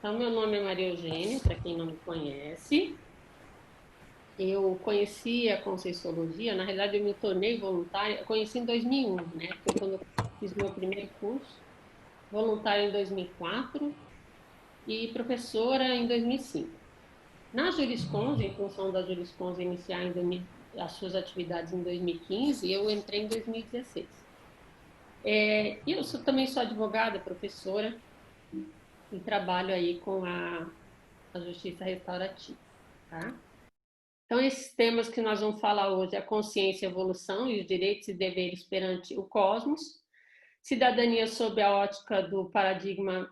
Então, meu nome é Maria Eugênia, para quem não me conhece. Eu conheci a Conscienciologia, na realidade eu me tornei voluntária, eu conheci em 2001, né? Foi quando eu fiz meu primeiro curso, voluntária em 2004 e professora em 2005. Na Juriscons, em função da Juriscons iniciar as suas atividades em 2015, eu entrei em 2016. E eu também sou advogada, professora, e trabalho aí com a justiça restaurativa, tá? Então, esses temas que nós vamos falar hoje é a consciência e a evolução e os direitos e deveres perante o cosmos, cidadania sob a ótica do paradigma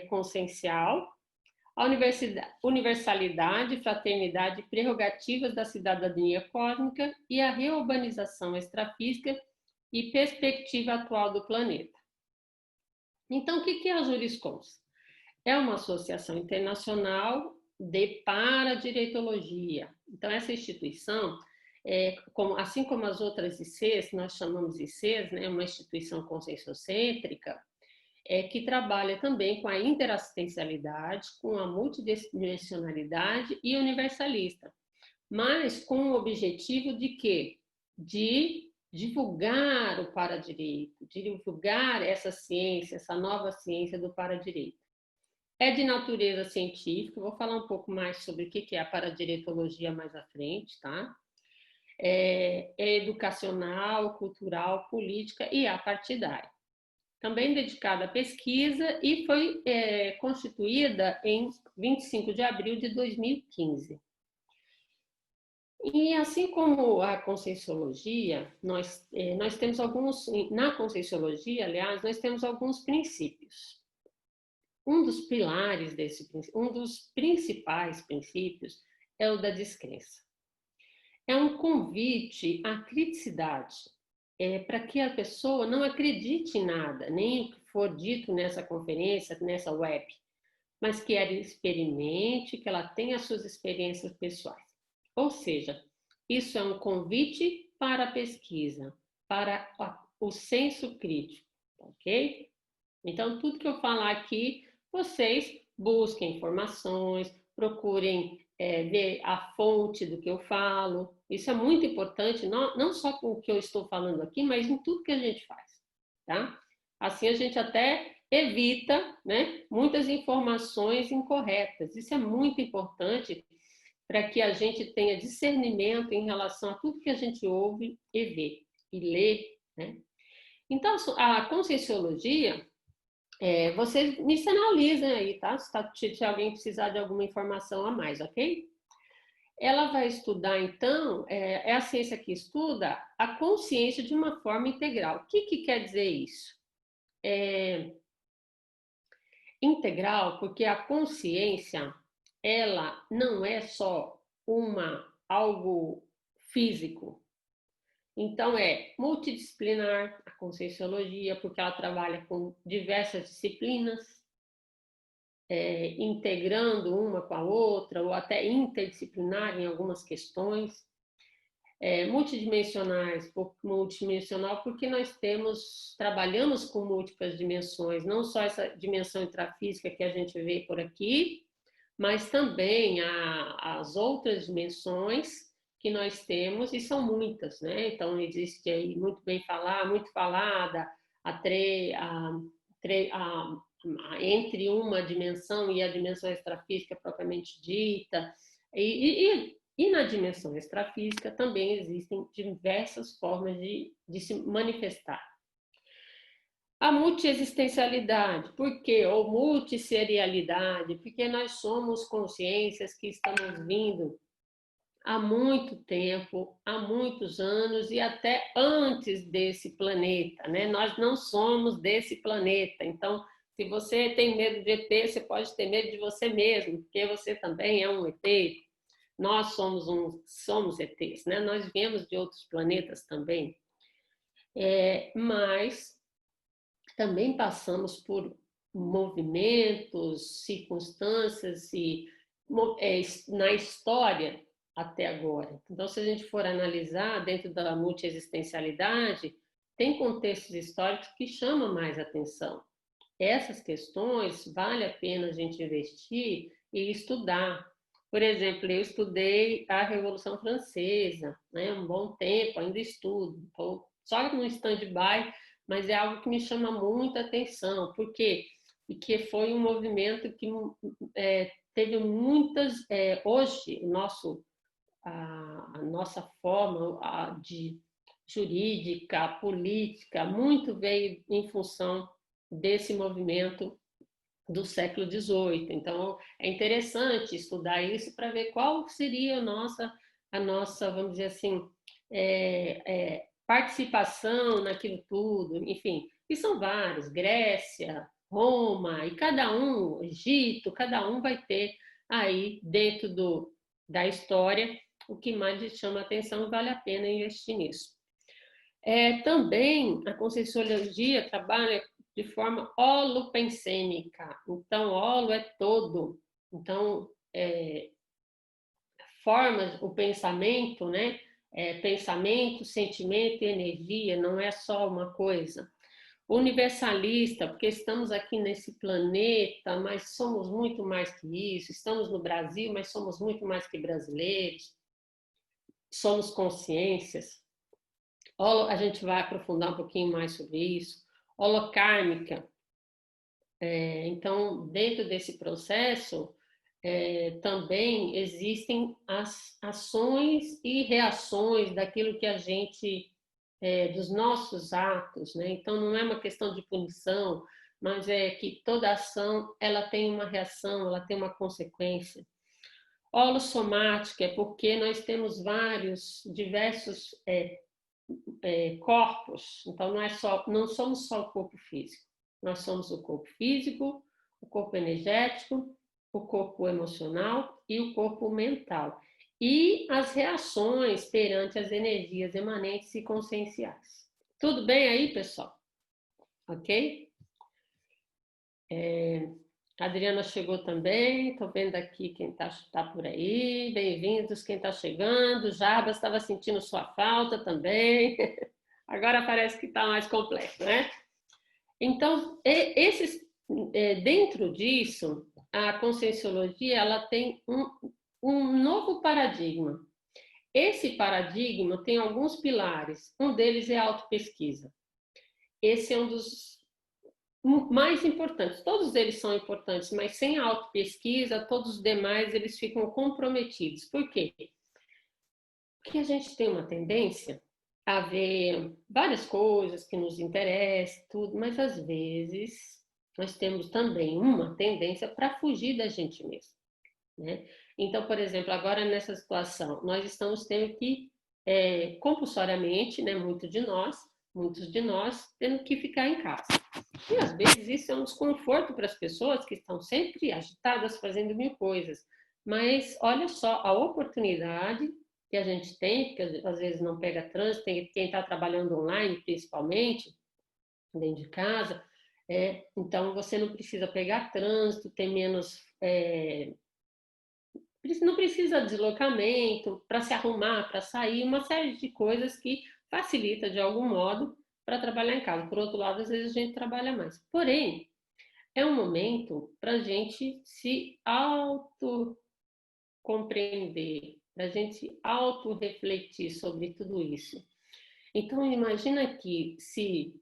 consciencial, a universalidade, fraternidade e prerrogativas da cidadania cósmica e a reurbanização extrafísica e perspectiva atual do planeta. Então, o que é a Juriscons? É uma associação internacional de paradireitologia. Então, essa instituição, assim como as outras ICs, nós chamamos ICs, né, uma instituição conscienciocêntrica, que trabalha também com a interassistencialidade, com a multidimensionalidade e universalista, mas com o objetivo de quê? De divulgar o paradireito, de divulgar essa ciência, essa nova ciência do paradireito. É de natureza científica, vou falar um pouco mais sobre o que é a paradireitologia mais à frente, tá? É educacional, cultural, política e apartidária. Também dedicada à pesquisa e foi constituída em 25 de abril de 2015. E assim como a Conscienciologia, nós temos na Conscienciologia, aliás, nós temos alguns princípios. Um dos pilares um dos principais princípios é o da descrença. É um convite à criticidade, para que a pessoa não acredite em nada, nem o que for dito nessa conferência, nessa web, mas que ela experimente, que ela tenha as suas experiências pessoais. Ou seja, isso é um convite para a pesquisa, para o senso crítico, ok? Então, tudo que eu falar aqui, vocês busquem informações, procurem ver a fonte do que eu falo. Isso é muito importante, não só com o que eu estou falando aqui, mas em tudo que a gente faz, tá? Assim a gente até evita, né, muitas informações incorretas. Isso é muito importante para que a gente tenha discernimento em relação a tudo que a gente ouve e vê e lê, né? Então, a conscienciologia, vocês me sinalizem aí, tá? Se alguém precisar de alguma informação a mais, ok? Ela vai estudar, então, é a ciência que estuda a consciência de uma forma integral. O que quer dizer isso? Integral, porque a consciência, ela não é só algo físico. Então, é multidisciplinar a conscienciologia, porque ela trabalha com diversas disciplinas, integrando uma com a outra, ou até interdisciplinar em algumas questões. Multidimensional porque nós trabalhamos com múltiplas dimensões, não só essa dimensão intrafísica que a gente vê por aqui, mas também as outras dimensões que nós temos, e são muitas, né? Então, existe aí muito falada, entre uma dimensão e a dimensão extrafísica propriamente dita, e na dimensão extrafísica também existem diversas formas de se manifestar. A multiexistencialidade, por quê? Ou multisserialidade, porque nós somos consciências que estamos vindo há muito tempo, há muitos anos e até antes desse planeta, né? Nós não somos desse planeta, então se você tem medo de ET, você pode ter medo de você mesmo, porque você também é um ET. Nós somos ETs, né? Nós viemos de outros planetas também, mas também passamos por movimentos, circunstâncias na história até agora. Então, se a gente for analisar dentro da multiexistencialidade, tem contextos históricos que chamam mais atenção. essas questões vale a pena a gente investir e estudar. Por exemplo, eu estudei a Revolução Francesa, né, um bom tempo, ainda estudo. Estou só no stand-by, mas é algo que me chama muita atenção. Por quê? Porque foi um movimento que teve muitas... hoje, a nossa forma de jurídica, política, muito veio em função desse movimento do século XVIII. Então, é interessante estudar isso para ver qual seria a nossa, vamos dizer assim, participação naquilo tudo. Enfim, e são vários, Grécia, Roma, e cada um, Egito, cada um vai ter aí dentro da história o que mais lhe chama a atenção e vale a pena investir nisso. Também a Conscienciologia trabalha de forma holopensêmica. Então, holo é todo. Então, forma o pensamento, né? Pensamento, sentimento e energia, não é só uma coisa. Universalista, porque estamos aqui nesse planeta, mas somos muito mais que isso. Estamos no Brasil, mas somos muito mais que brasileiros. Somos consciências. A gente vai aprofundar um pouquinho mais sobre isso. Holocármica. Então, dentro desse processo, também existem as ações e reações daquilo que a gente, dos nossos atos, né? Então, não é uma questão de punição, mas é que toda ação, ela tem uma reação, ela tem uma consequência. Holossomática é porque nós temos diversos corpos, então não somos só o corpo físico, nós somos o corpo físico, o corpo energético, o corpo emocional e o corpo mental. E as reações perante as energias emanentes e conscienciais. Tudo bem aí, pessoal? Ok? A Adriana chegou também, estou vendo aqui quem tá por aí. Bem-vindos, quem está chegando. Jarbas estava sentindo sua falta também. Agora parece que está mais completo, né? Então, dentro disso, a Conscienciologia ela tem um novo paradigma. Esse paradigma tem alguns pilares. Um deles é a autopesquisa. Esse é um dos mais importantes. Todos eles são importantes, mas sem a autopesquisa, todos os demais eles ficam comprometidos. Por quê? Porque a gente tem uma tendência a ver várias coisas que nos interessam, tudo, mas às vezes nós temos também uma tendência para fugir da gente mesmo, né? Então, por exemplo, agora nessa situação, nós estamos tendo que, compulsoriamente, né, muitos de nós, tendo que ficar em casa. E às vezes isso é um desconforto para as pessoas que estão sempre agitadas, fazendo mil coisas. Mas olha só a oportunidade que a gente tem, porque às vezes não pega trânsito, tem quem está trabalhando online, principalmente, dentro de casa. Então você não precisa pegar trânsito, tem menos. Não precisa de deslocamento para se arrumar, para sair, uma série de coisas que facilita de algum modo para trabalhar em casa. Por outro lado, às vezes a gente trabalha mais. Porém, é um momento para a gente se auto-compreender, para a gente auto-refletir sobre tudo isso. Então, imagina que se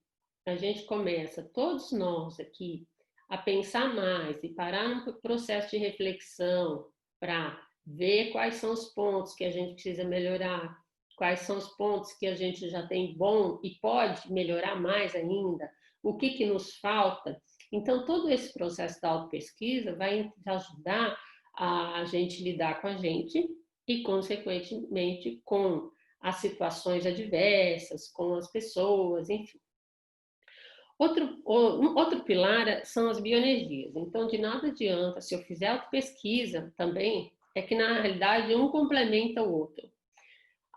a gente começa, todos nós aqui, a pensar mais e parar no processo de reflexão para ver quais são os pontos que a gente precisa melhorar, quais são os pontos que a gente já tem bom e pode melhorar mais ainda, o que nos falta. Então, todo esse processo da autopesquisa vai ajudar a gente lidar com a gente e, consequentemente, com as situações adversas, com as pessoas, enfim. Outro pilar são as bioenergias. Então, de nada adianta, se eu fizer autopesquisa também, é que na realidade um complementa o outro.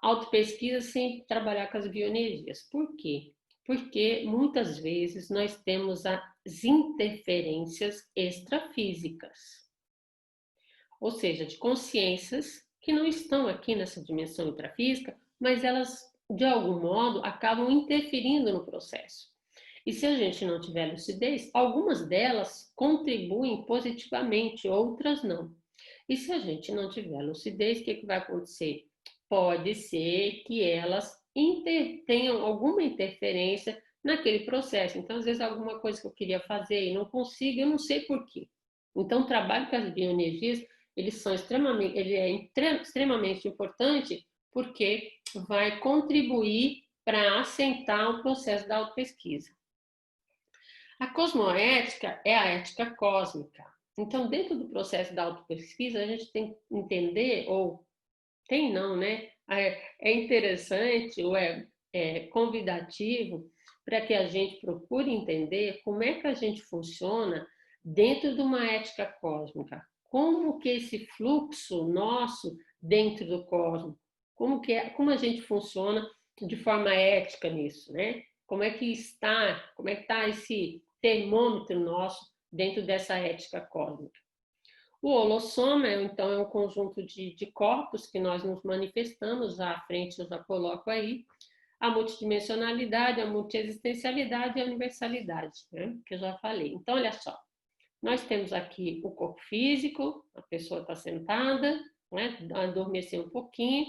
Autopesquisa sem trabalhar com as bioenergias. Por quê? Porque muitas vezes nós temos as interferências extrafísicas, ou seja, de consciências que não estão aqui nessa dimensão intrafísica, mas elas, de algum modo, acabam interferindo no processo. E se a gente não tiver lucidez, algumas delas contribuem positivamente, outras não. E se a gente não tiver lucidez, o que vai acontecer? Pode ser que elas tenham alguma interferência naquele processo. Então, às vezes, alguma coisa que eu queria fazer e não consigo, eu não sei por quê. Então, o trabalho com as bioenergias, ele é extremamente importante porque vai contribuir para assentar o processo da autopesquisa. A cosmoética é a ética cósmica. Então, dentro do processo da autopesquisa, a gente tem que entender, ou tem não, né? É interessante ou é convidativo para que a gente procure entender como é que a gente funciona dentro de uma ética cósmica. Como que esse fluxo nosso dentro do cosmos, como a gente funciona de forma ética nisso, né? Como é que está esse termômetro nosso dentro dessa ética cósmica? O holossoma, então, é um conjunto de corpos que nós nos manifestamos, à frente eu já coloco aí, a multidimensionalidade, a multiexistencialidade e a universalidade, né? Que eu já falei. Então, olha só, nós temos aqui o corpo físico, a pessoa está sentada, né? Adormeceu um pouquinho,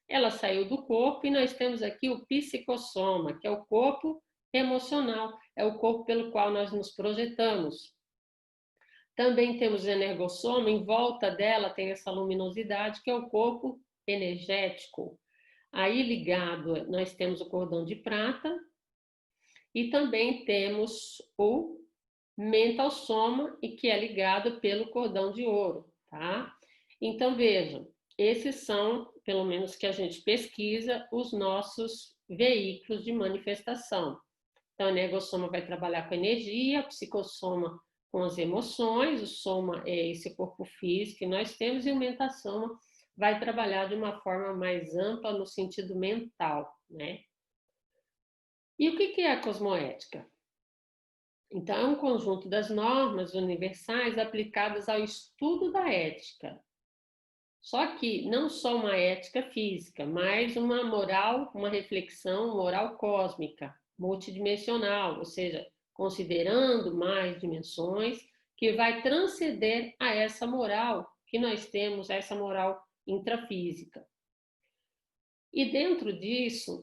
ela saiu do corpo e nós temos aqui o psicossoma, que é o corpo emocional, é o corpo pelo qual nós nos projetamos. Também temos o energossoma, em volta dela tem essa luminosidade, que é o corpo energético. Aí ligado, nós temos o cordão de prata e também temos o mental soma, e que é ligado pelo cordão de ouro, tá? Então vejam, esses são, pelo menos que a gente pesquisa, os nossos veículos de manifestação. Então, o energossoma vai trabalhar com energia, o psicossoma com as emoções, o soma é esse corpo físico que nós temos, e o mentasoma vai trabalhar de uma forma mais ampla no sentido mental, né? E o que é a cosmoética? Então, é um conjunto das normas universais aplicadas ao estudo da ética. Só que não só uma ética física, mas uma moral, uma reflexão moral cósmica, multidimensional, ou seja, considerando mais dimensões, que vai transcender a essa moral que nós temos, essa moral intrafísica. E dentro disso,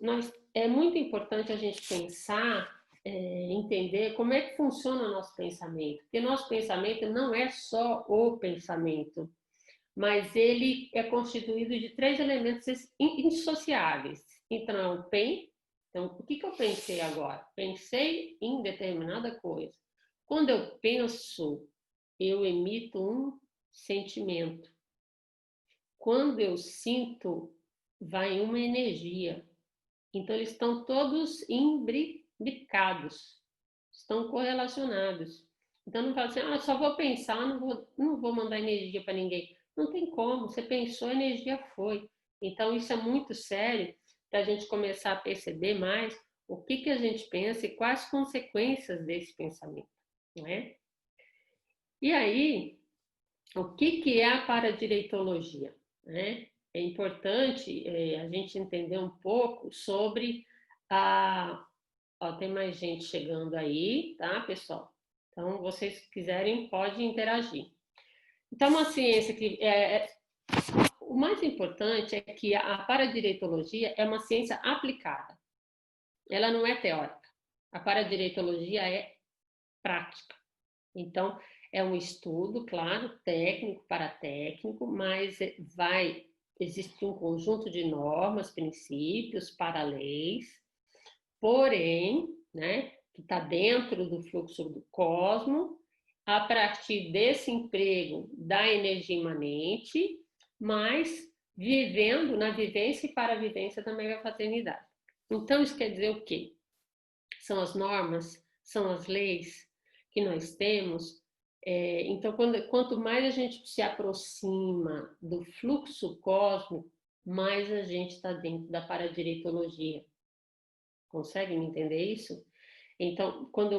é muito importante a gente pensar, entender como é que funciona o nosso pensamento, porque nosso pensamento não é só o pensamento, mas ele é constituído de três elementos indissociáveis. Então, é o PEN. Então, o que eu pensei agora? Pensei em determinada coisa. Quando eu penso, eu emito um sentimento. Quando eu sinto, vai uma energia. Então, eles estão todos imbricados, estão correlacionados. Então, não fala assim, só vou pensar, não vou mandar energia para ninguém. Não tem como, você pensou, a energia foi. Então, isso é muito sério para a gente começar a perceber mais o que a gente pensa e quais as consequências desse pensamento, não é? E aí, o que é a paradireitologia, né? É importante a gente entender um pouco sobre a... Ó, tem mais gente chegando aí, tá, pessoal? Então, vocês quiserem, pode interagir. Então, uma ciência que o mais importante é que a paradireitologia é uma ciência aplicada. Ela não é teórica. A paradireitologia é prática. Então, é um estudo, claro, técnico para técnico, mas vai existir um conjunto de normas, princípios para leis, porém, né, que está dentro do fluxo do cosmos, a partir desse emprego da energia imanente, mas vivendo na vivência e para a vivência da megafraternidade. Então, isso quer dizer o quê? São as normas, são as leis que nós temos. Então, quanto mais a gente se aproxima do fluxo cósmico, mais a gente está dentro da paradireitologia. Conseguem entender isso? Então, quanto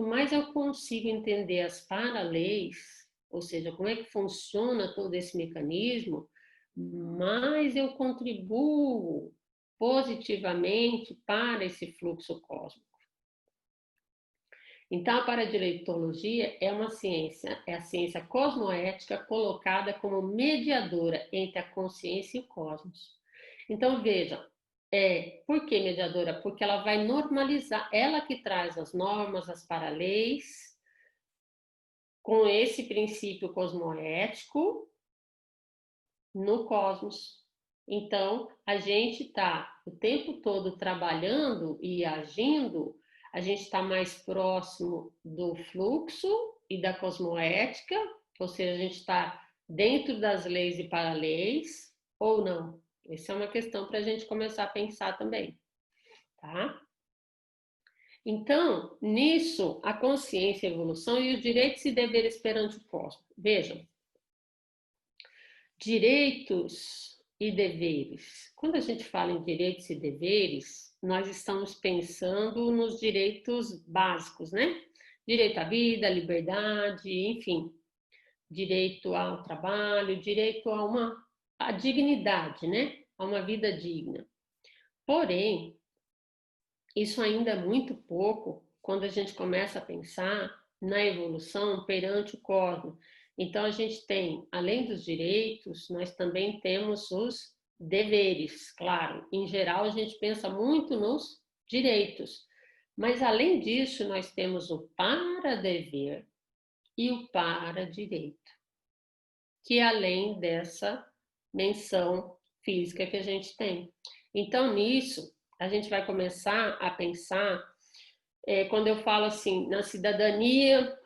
mais eu consigo entender as paraleis, ou seja, como é que funciona todo esse mecanismo, mais eu contribuo positivamente para esse fluxo cósmico. Então, a paradireitologia é uma ciência, é a ciência cosmoética colocada como mediadora entre a consciência e o cosmos. Então, veja, por que mediadora? Porque ela vai normalizar, ela que traz as normas, as paraleis, com esse princípio cosmoético no cosmos. Então, a gente está o tempo todo trabalhando e agindo, a gente está mais próximo do fluxo e da cosmoética, ou seja, a gente está dentro das leis e paraleis, ou não? Essa é uma questão para a gente começar a pensar também, tá? Então, nisso, a consciência, a evolução e os direitos e deveres perante o cosmos. Vejam, direitos e deveres. Quando a gente fala em direitos e deveres, nós estamos pensando nos direitos básicos, né? Direito à vida, liberdade, enfim, direito ao trabalho, direito a dignidade, né? A uma vida digna. Porém, isso ainda é muito pouco quando a gente começa a pensar na evolução perante o cosmos. Então, a gente tem, além dos direitos, nós também temos os deveres, claro. Em geral, a gente pensa muito nos direitos, mas além disso, nós temos o para-dever e o para-direito, que é além dessa menção física que a gente tem. Então, nisso, a gente vai começar a pensar, quando eu falo assim, na cidadania,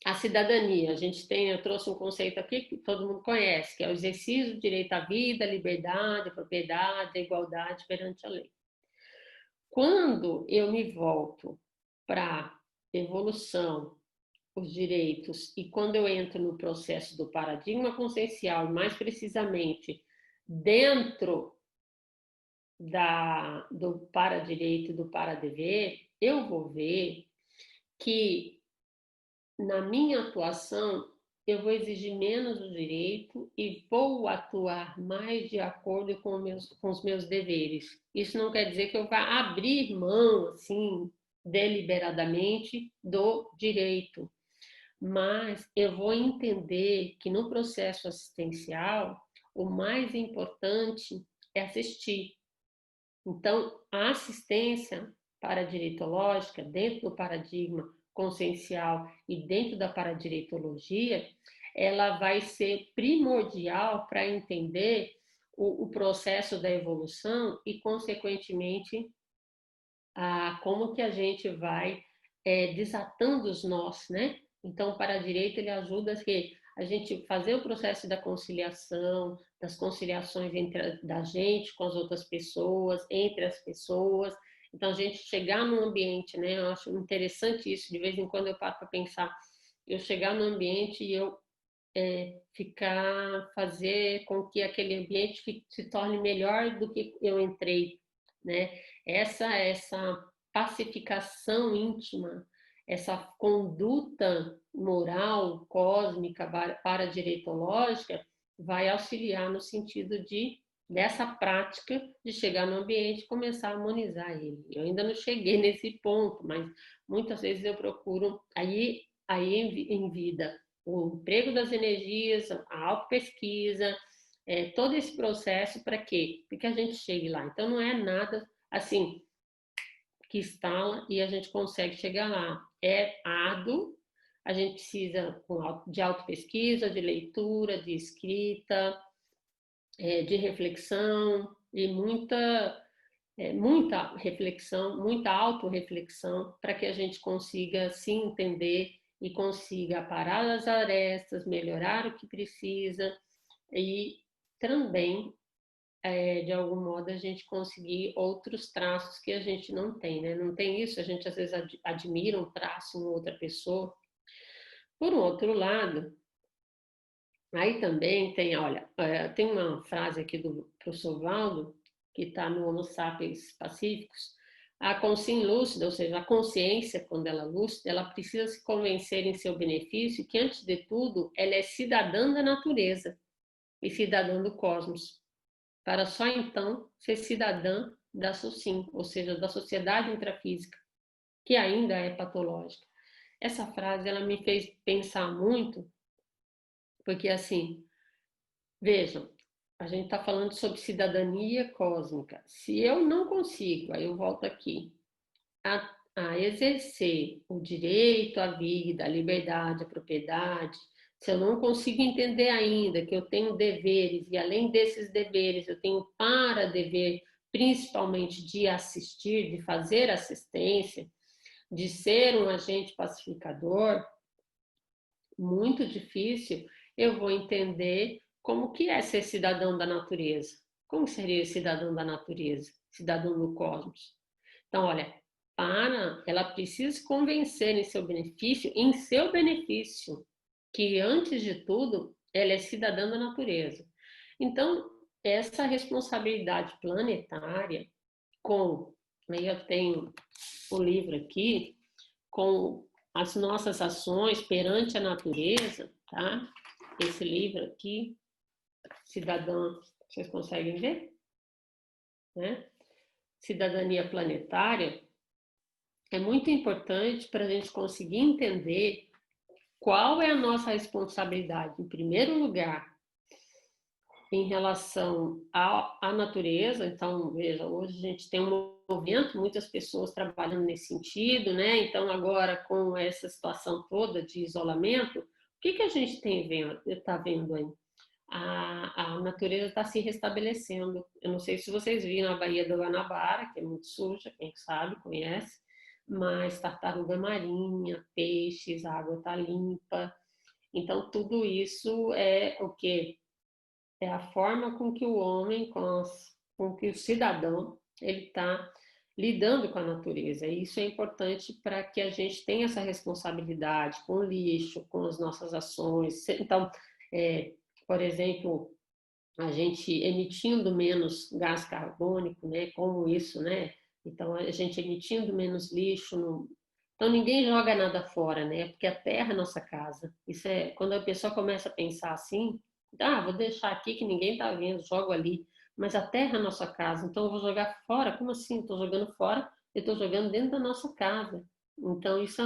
a cidadania, a gente tem, eu trouxe um conceito aqui que todo mundo conhece, que é o exercício do direito à vida, à liberdade, à propriedade, à igualdade perante a lei. Quando eu me volto para evolução, os direitos, e quando eu entro no processo do paradigma consciencial, mais precisamente dentro do para-direito e do para-dever, eu vou ver que na minha atuação eu vou exigir menos o direito e vou atuar mais de acordo com os meus deveres. Isso não quer dizer que eu vá abrir mão, assim, deliberadamente do direito, mas eu vou entender que no processo assistencial o mais importante é assistir. Então, a assistência paradireitológica, dentro do paradigma consciencial e dentro da paradireitologia, ela vai ser primordial para entender o processo da evolução e, consequentemente, como que a gente vai desatando os nós, né? Então, o para-direito ele ajuda a gente fazer o processo da conciliação, das conciliações da gente com as outras pessoas, entre as pessoas. Então, a gente chegar num ambiente, né? Eu acho interessante isso. De vez em quando eu paro para pensar, eu chegar no ambiente e eu fazer com que aquele ambiente se torne melhor do que eu entrei, né? Essa pacificação íntima, essa conduta moral, cósmica, paradireitológica, vai auxiliar no sentido dessa prática de chegar no ambiente e começar a harmonizar ele. Eu ainda não cheguei nesse ponto, mas muitas vezes eu procuro aí em vida o emprego das energias, a autopesquisa, todo esse processo para quê? Para que a gente chegue lá. Então não é nada assim que instala e a gente consegue chegar lá. É árduo, a gente precisa de autopesquisa, de leitura, de escrita, de reflexão e muita reflexão, muita autorreflexão para que a gente consiga se entender e consiga parar as arestas, melhorar o que precisa e também, de algum modo, a gente conseguir outros traços que a gente não tem, né? Não tem isso, a gente às vezes admira um traço em outra pessoa. Por um outro lado, aí também tem, olha, tem uma frase aqui do professor Valdo, que está no Homo Sapiens Pacíficos, a consciência lúcida, ou seja, a consciência, quando ela é lúcida, ela precisa se convencer em seu benefício que, antes de tudo, ela é cidadã da natureza e cidadã do cosmos, para só então ser cidadã da SOCIM, ou seja, da Sociedade Intrafísica. que ainda é patológica. Essa frase ela me fez pensar muito, porque assim, vejam, a gente está falando sobre cidadania cósmica. Se eu não consigo, aí eu volto aqui, a exercer o direito à vida, à liberdade, à propriedade, se eu não consigo entender ainda que eu tenho deveres, e além desses deveres, eu tenho para dever, principalmente de assistir, de fazer assistência, de ser um agente pacificador, muito difícil, eu vou entender como que é ser cidadão da natureza. Como seria cidadão da natureza? Cidadão do cosmos. Então, olha, ela precisa se convencer em seu benefício, que antes de tudo, ela é cidadã da natureza. Então, essa responsabilidade planetária com, aí eu tenho o livro aqui, com as nossas ações perante a natureza, tá? Esse livro aqui, Cidadã, vocês conseguem ver? Né? Cidadania Planetária, é muito importante para a gente conseguir entender qual é a nossa responsabilidade, em primeiro lugar, em relação à natureza. Então, veja, hoje a gente tem um movimento, muitas pessoas trabalhando nesse sentido, né? Então, agora com essa situação toda de isolamento, o que que a gente está vendo aí? A natureza está se restabelecendo. Eu não sei se vocês viram a Baía do Guanabara, que é muito suja, quem sabe, conhece, mas tartaruga marinha, peixes, a água está limpa. Então, tudo isso é o que é a forma com que o homem, com que o cidadão, ele está lidando com a natureza. E isso é importante para que a gente tenha essa responsabilidade com o lixo, com as nossas ações. Então, por exemplo, a gente emitindo menos gás carbônico, né? Como isso, né? Então, a gente emitindo menos lixo. Então, ninguém joga nada fora, né? Porque a terra é nossa casa. Isso é quando a pessoa começa a pensar assim, vou deixar aqui que ninguém está vendo, jogo ali. Mas a terra é nossa casa, então eu vou jogar fora. Como assim? Estou jogando fora? Eu estou jogando dentro da nossa casa. Então, isso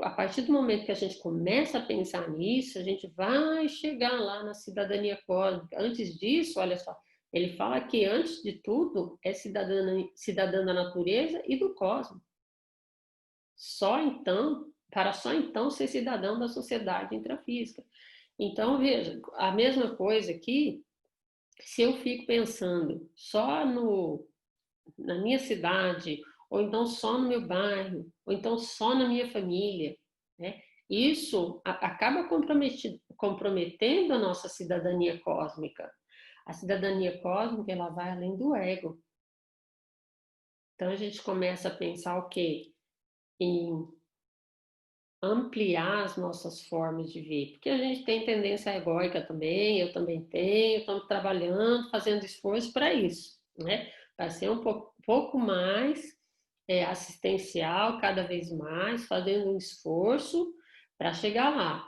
a partir do momento que a gente começa a pensar nisso, a gente vai chegar lá na cidadania cósmica. Antes disso, olha só, ele fala que antes de tudo é cidadã da natureza e do cosmos. Só então ser cidadão da sociedade intrafísica. Então, veja, a mesma coisa aqui, se eu fico pensando só na minha cidade, ou então só no meu bairro, ou então só na minha família, né? Isso acaba comprometendo a nossa cidadania cósmica. A cidadania cósmica, ela vai além do ego. Então a gente começa a pensar o quê? Em ampliar as nossas formas de ver, porque a gente tem tendência egóica também, eu também tenho, estamos trabalhando, fazendo esforço para isso, né? Para ser um pouco mais assistencial, cada vez mais, fazendo um esforço para chegar lá.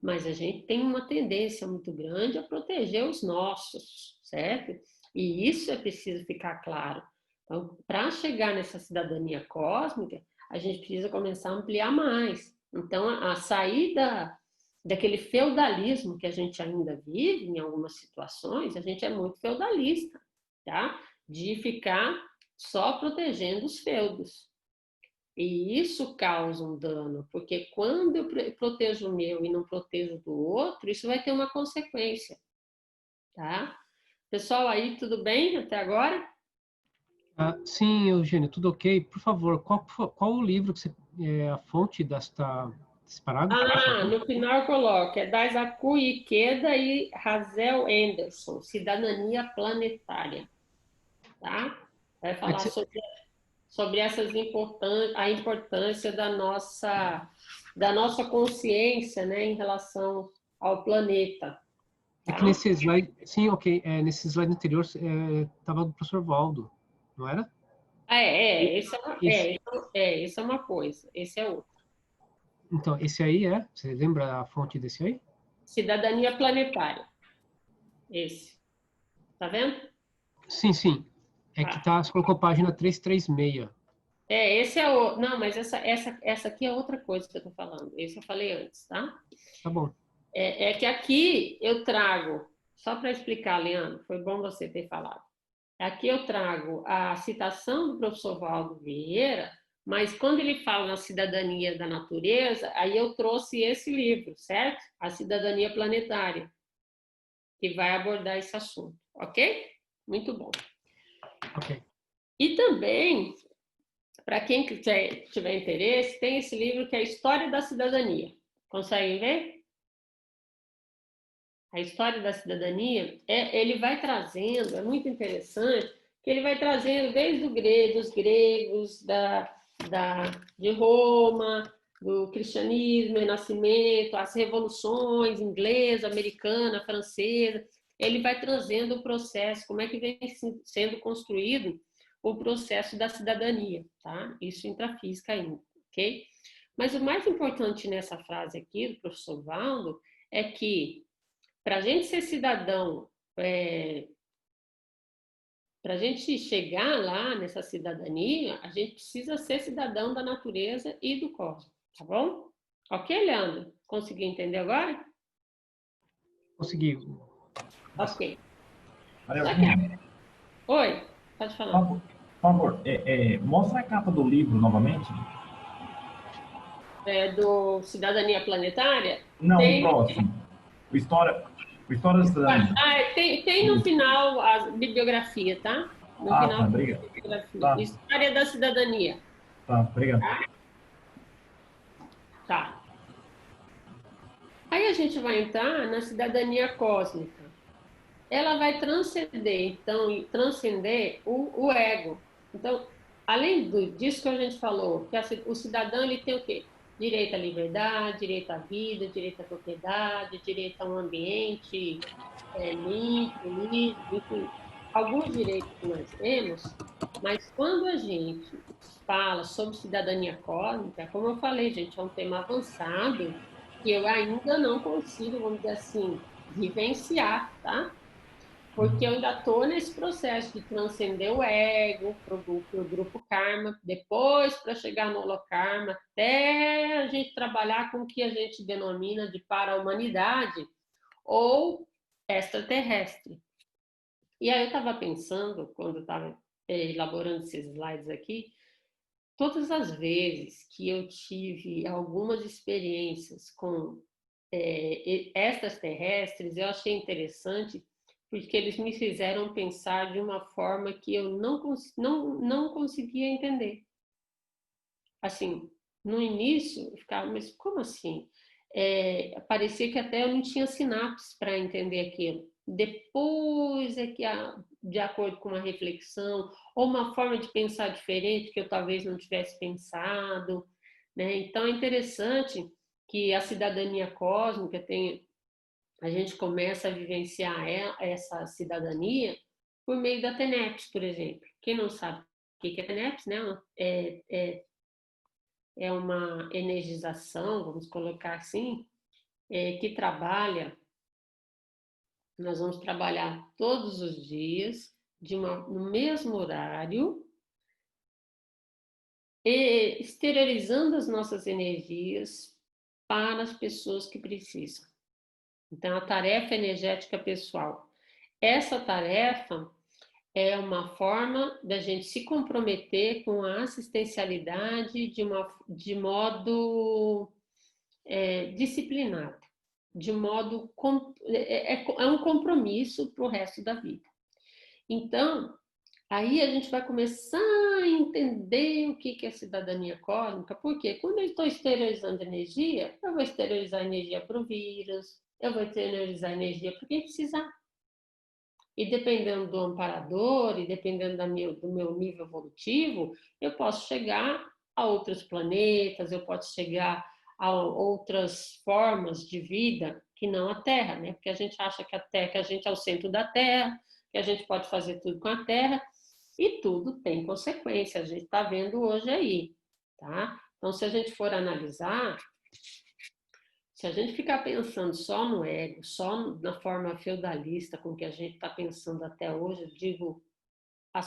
Mas a gente tem uma tendência muito grande a proteger os nossos, certo? E isso é preciso ficar claro. Então, para chegar nessa cidadania cósmica, a gente precisa começar a ampliar mais. Então, a saída daquele feudalismo que a gente ainda vive em algumas situações, a gente é muito feudalista, tá? De ficar só protegendo os feudos. E isso causa um dano, porque quando eu protejo o meu e não protejo do outro, isso vai ter uma consequência, tá? Pessoal, aí tudo bem até agora? Sim, Eugênio, tudo ok. Por favor, qual o livro que você, a fonte desse parágrafo, por favor? No final eu coloco, é Daisaku Ikeda e Hazel Anderson, Cidadania Planetária, tá? Vai É que falar sobre a importância da nossa consciência, né, em relação ao planeta, é que tá? nesse slide, sim, ok, nesse slide anterior estava do professor Valdo, não era? Esse, Esse é uma coisa, esse é outro. então, esse aí você lembra a fonte desse aí? Cidadania planetária, esse. Tá vendo? Sim, sim. É que Tá. tá, você colocou página 336. Esse é o... Não, mas essa aqui é outra coisa que eu tô falando. Esse eu falei antes, tá? Tá bom. É que aqui eu trago, só para explicar, Leandro, foi bom você ter falado. Aqui eu trago a citação do professor Valdo Vieira, mas quando ele fala na cidadania da natureza, aí eu trouxe esse livro, certo? A Cidadania Planetária, que vai abordar esse assunto, ok? Muito bom. Ok. E também, para quem tiver interesse, tem esse livro que é a História da Cidadania. Conseguem ver? A História da Cidadania, ele vai trazendo, é muito interessante, que ele vai trazendo desde dos gregos, de Roma, do cristianismo, renascimento, as revoluções inglesa, americana, francesa, ele vai trazendo o processo, como é que vem sendo construído o processo da cidadania, tá? Isso intrafísica ainda, ok? Mas o mais importante nessa frase aqui do professor Valdo é que para a gente ser cidadão, para a gente chegar lá nessa cidadania, a gente precisa ser cidadão da natureza e do cosmos, tá bom? Ok, Leandro? Conseguiu entender agora? Consegui. Ok. Só que... Marielzinha, Oi, pode falar. por favor, mostra a capa do livro novamente. Do Cidadania Planetária, Não, o tem... próximo. O História da Cidadania. Tem no Isso. final a bibliografia, tá? No Ah, tá, final tem obrigado. a bibliografia. Tá, História da Cidadania. tá, obrigado. Tá. Aí a gente vai entrar na cidadania cósmica. Ela vai transcender, então, transcender o ego. Então, além disso que a gente falou, que o cidadão ele tem o quê? Direito à liberdade, direito à vida, direito à propriedade, direito a um ambiente limpo, livre, enfim, alguns direitos que nós temos, mas quando a gente fala sobre cidadania cósmica, como eu falei, gente, é um tema avançado que eu ainda não consigo, vamos dizer assim, vivenciar, tá? Porque eu ainda estou nesse processo de transcender o ego para o grupo karma, depois para chegar no holokarma, até a gente trabalhar com o que a gente denomina de para-humanidade ou extraterrestre. E aí eu estava pensando, quando eu estava elaborando esses slides aqui, todas as vezes que eu tive algumas experiências com extraterrestres, eu achei interessante porque eles me fizeram pensar de uma forma que eu não conseguia entender. Assim, no início, eu ficava, mas como assim? Parecia que até eu não tinha sinapse para entender aquilo. Depois é que, de acordo com uma reflexão, ou uma forma de pensar diferente que eu talvez não tivesse pensado, né? Então é interessante que a cidadania cósmica tem, a gente começa a vivenciar essa cidadania por meio da TENEPS, por exemplo. Quem não sabe o que é TENEPS, né? É uma energização, vamos colocar assim, que trabalha, nós vamos trabalhar todos os dias, no mesmo horário, e exteriorizando as nossas energias para as pessoas que precisam. Então, a tarefa energética pessoal. Essa tarefa é uma forma da gente se comprometer com a assistencialidade de modo disciplinado, de modo é um compromisso para o resto da vida. Então, aí a gente vai começar a entender o que é cidadania cósmica, porque quando eu estou exteriorizando energia, eu vou exteriorizar energia para o vírus, eu vou exteriorizar energia para quem precisar. E dependendo do amparador, e dependendo do meu nível evolutivo, eu posso chegar a outros planetas, eu posso chegar a outras formas de vida que não a Terra, né? Porque a gente acha que que a gente é o centro da Terra, que a gente pode fazer tudo com a Terra, e tudo tem consequência, a gente está vendo hoje aí, tá? Então, se a gente for analisar, se a gente ficar pensando só no ego, só na forma feudalista com que a gente está pensando até hoje, eu digo, a,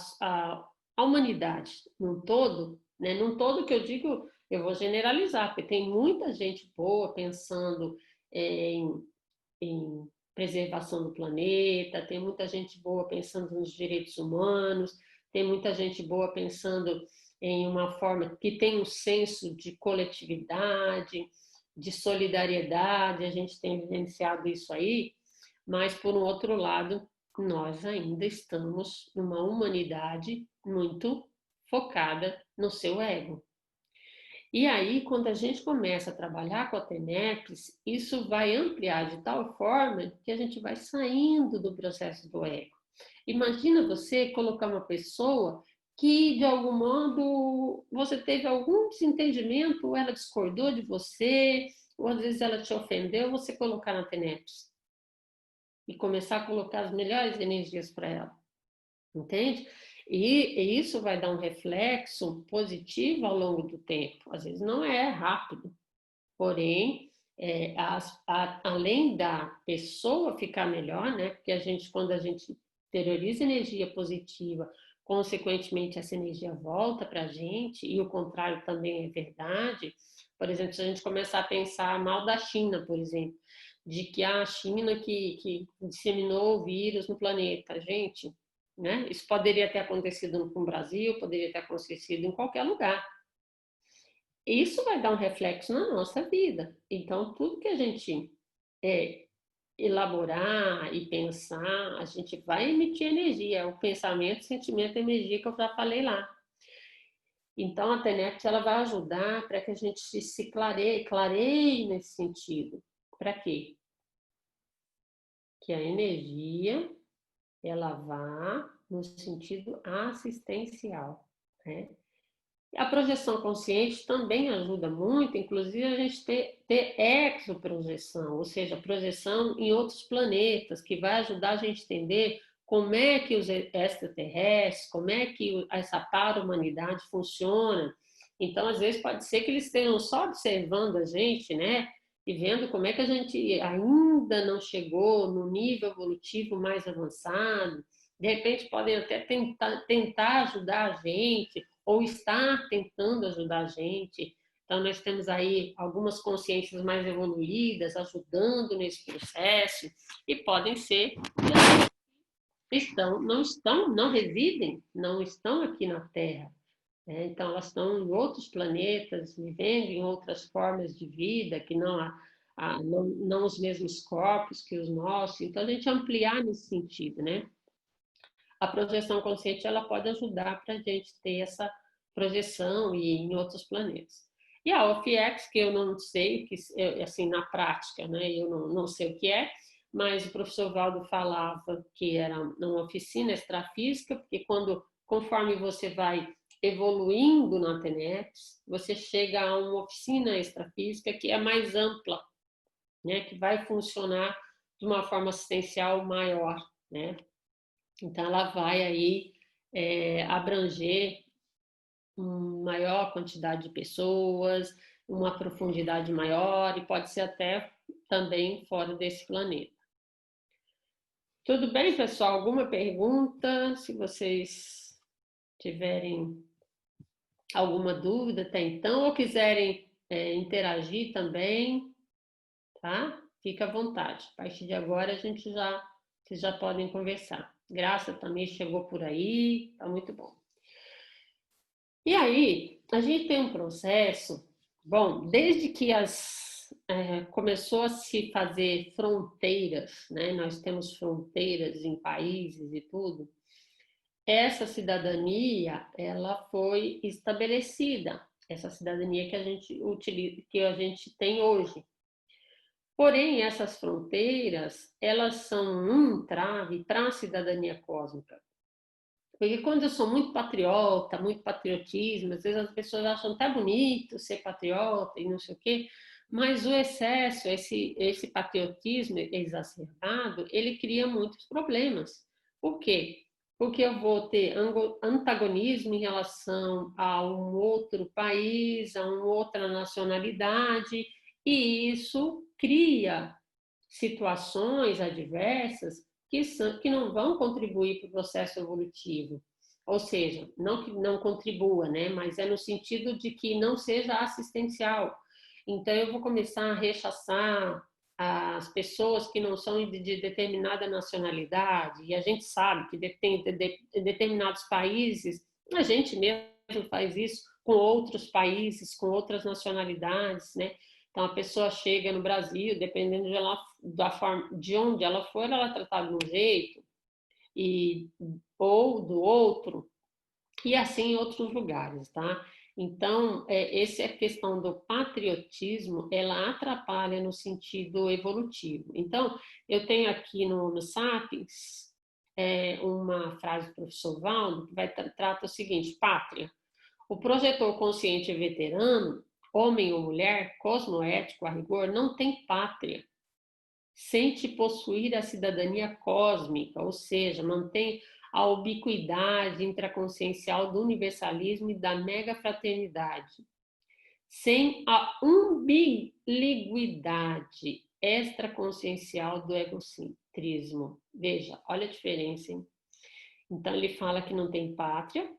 a humanidade num todo, né? Não todo que eu digo, eu vou generalizar, porque tem muita gente boa pensando em preservação do planeta, tem muita gente boa pensando nos direitos humanos, tem muita gente boa pensando em uma forma que tem um senso de coletividade, de solidariedade, a gente tem vivenciado isso aí, mas, por um outro lado, nós ainda estamos numa humanidade muito focada no seu ego. E aí, quando a gente começa a trabalhar com a TENEPS, isso vai ampliar de tal forma que a gente vai saindo do processo do ego. Imagina você colocar uma pessoa que, de algum modo, você teve algum desentendimento, ou ela discordou de você, ou às vezes ela te ofendeu, você colocar na TENEPS e começar a colocar as melhores energias para ela, entende? E isso vai dar um reflexo positivo ao longo do tempo. Às vezes não é rápido, porém, além da pessoa ficar melhor, né? Porque quando a gente interioriza energia positiva, consequentemente essa energia volta para a gente, e o contrário também é verdade. Por exemplo, se a gente começar a pensar mal da China, por exemplo, de que a China que disseminou o vírus no planeta, gente, né? Isso poderia ter acontecido no Brasil, poderia ter acontecido em qualquer lugar. Isso vai dar um reflexo na nossa vida. Então, tudo que a gente elaborar e pensar, a gente vai emitir energia. O pensamento, sentimento, energia que eu já falei lá. Então, a TENEPS ela vai ajudar para que a gente se clareie nesse sentido. Para quê? Que a energia ela vá no sentido assistencial, né? A projeção consciente também ajuda muito, inclusive a gente ter exoprojeção, ou seja, projeção em outros planetas, que vai ajudar a gente a entender como é que os extraterrestres, como é que essa para-humanidade funciona. Então, às vezes, pode ser que eles estejam só observando a gente, né? E vendo como é que a gente ainda não chegou no nível evolutivo mais avançado. De repente, podem até tentar ajudar a gente, ou estar tentando ajudar a gente. Então, nós temos aí algumas consciências mais evoluídas ajudando nesse processo, e podem ser não residem, não estão aqui na Terra. Né? Então, elas estão em outros planetas, vivendo em outras formas de vida, que não os mesmos corpos que os nossos. Então, a gente ampliar nesse sentido, né? A projeção consciente ela pode ajudar para a gente ter essa projeção e em outros planetas. E a OFX, que eu não sei, que assim na prática, né, eu não sei o que é, mas o professor Valdo falava que era uma oficina extrafísica, porque conforme você vai evoluindo na TENEPS, você chega a uma oficina extrafísica que é mais ampla, né, que vai funcionar de uma forma assistencial maior, né? Então, ela vai aí abranger uma maior quantidade de pessoas, uma profundidade maior, e pode ser até também fora desse planeta. Tudo bem, pessoal? Alguma pergunta? Se vocês tiverem alguma dúvida até então, ou quiserem interagir também, tá? Fica à vontade. A partir de agora, vocês já podem conversar. Graça também chegou por aí, tá muito bom. E aí, a gente tem um processo, bom, desde que começou a se fazer fronteiras, né? Nós temos fronteiras em países e tudo. Essa cidadania, ela foi estabelecida, essa cidadania que a gente utiliza, que a gente tem hoje. Porém, essas fronteiras, elas são um entrave para a cidadania cósmica. Porque quando eu sou muito patriota, muito patriotismo, às vezes as pessoas acham até bonito ser patriota e não sei o quê, mas o excesso, esse patriotismo exacerbado, ele cria muitos problemas. Por quê? Porque eu vou ter antagonismo em relação a um outro país, a uma outra nacionalidade, e isso cria situações adversas que não vão contribuir para o processo evolutivo. Ou seja, não que não contribua, né? Mas é no sentido de que não seja assistencial. Então, eu vou começar a rechaçar as pessoas que não são de determinada nacionalidade, e a gente sabe que em determinados países, a gente mesmo faz isso com outros países, com outras nacionalidades, né? Então, a pessoa chega no Brasil, dependendo de onde ela for, ela é tratada de um jeito, ou do outro, e assim em outros lugares, tá? Então, essa é a questão do patriotismo, ela atrapalha no sentido evolutivo. Então, eu tenho aqui no Sapiens uma frase do professor Valdo, que trata o seguinte: pátria. O projetor consciente veterano, homem ou mulher, cosmoético a rigor, não tem pátria. Sente possuir a cidadania cósmica, ou seja, mantém a ubiquidade intraconsciencial do universalismo e da megafraternidade, sem a umbiliguidade extraconsciencial do egocentrismo. Veja, olha a diferença, hein? Então, ele fala que não tem pátria,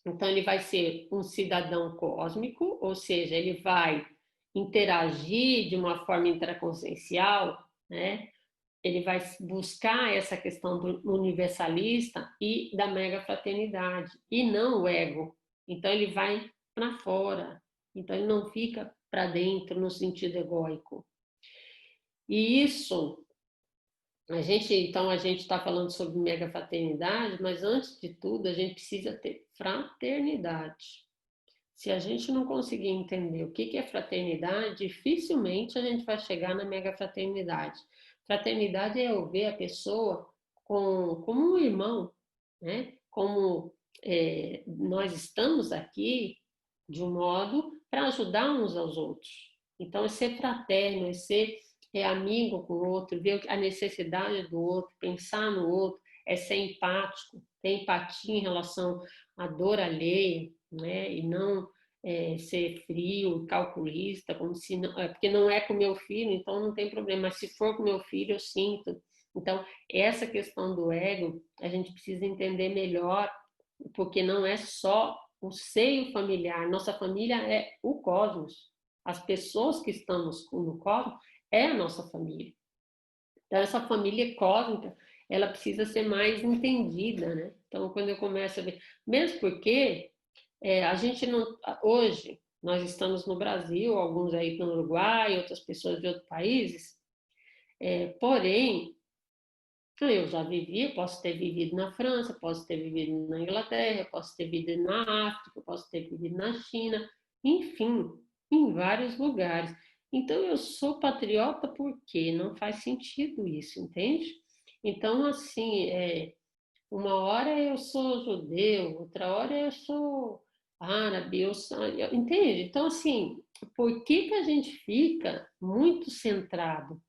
então ele vai ser um cidadão cósmico, ou seja, ele vai interagir de uma forma intraconsciencial, né? Ele vai buscar essa questão do universalista e da mega fraternidade, e não o ego. Então ele vai para fora, então ele não fica para dentro no sentido egóico. E isso, a gente está falando sobre mega fraternidade, mas antes de tudo a gente precisa ter fraternidade. Se a gente não conseguir entender o que é fraternidade, dificilmente a gente vai chegar na mega fraternidade. Fraternidade é eu ver a pessoa como um irmão, né? Como nós estamos aqui de um modo para ajudar uns aos outros. Então, é ser fraterno, é ser amigo com o outro, ver a necessidade do outro, pensar no outro, é ser empático, ter empatia em relação à dor alheia, né? E não ser frio, calculista, como se não, porque não é com meu filho, então não tem problema, mas se for com meu filho, eu sinto. Então, essa questão do ego, a gente precisa entender melhor, porque não é só o seio familiar, nossa família é o cosmos. As pessoas que estamos no cosmos é a nossa família. Então, essa família cósmica, ela precisa ser mais entendida, né? Então, quando eu começo a ver, mesmo porque a gente não, hoje, nós estamos no Brasil, alguns aí no Uruguai, outras pessoas de outros países, porém, eu já vivi, posso ter vivido na França, posso ter vivido na Inglaterra, posso ter vivido na África, posso ter vivido na China, enfim, em vários lugares. Então, eu sou patriota porque não faz sentido isso, entende? Então, assim, uma hora eu sou judeu, outra hora eu sou árabe, entende? Então, assim, por que a gente fica muito centrado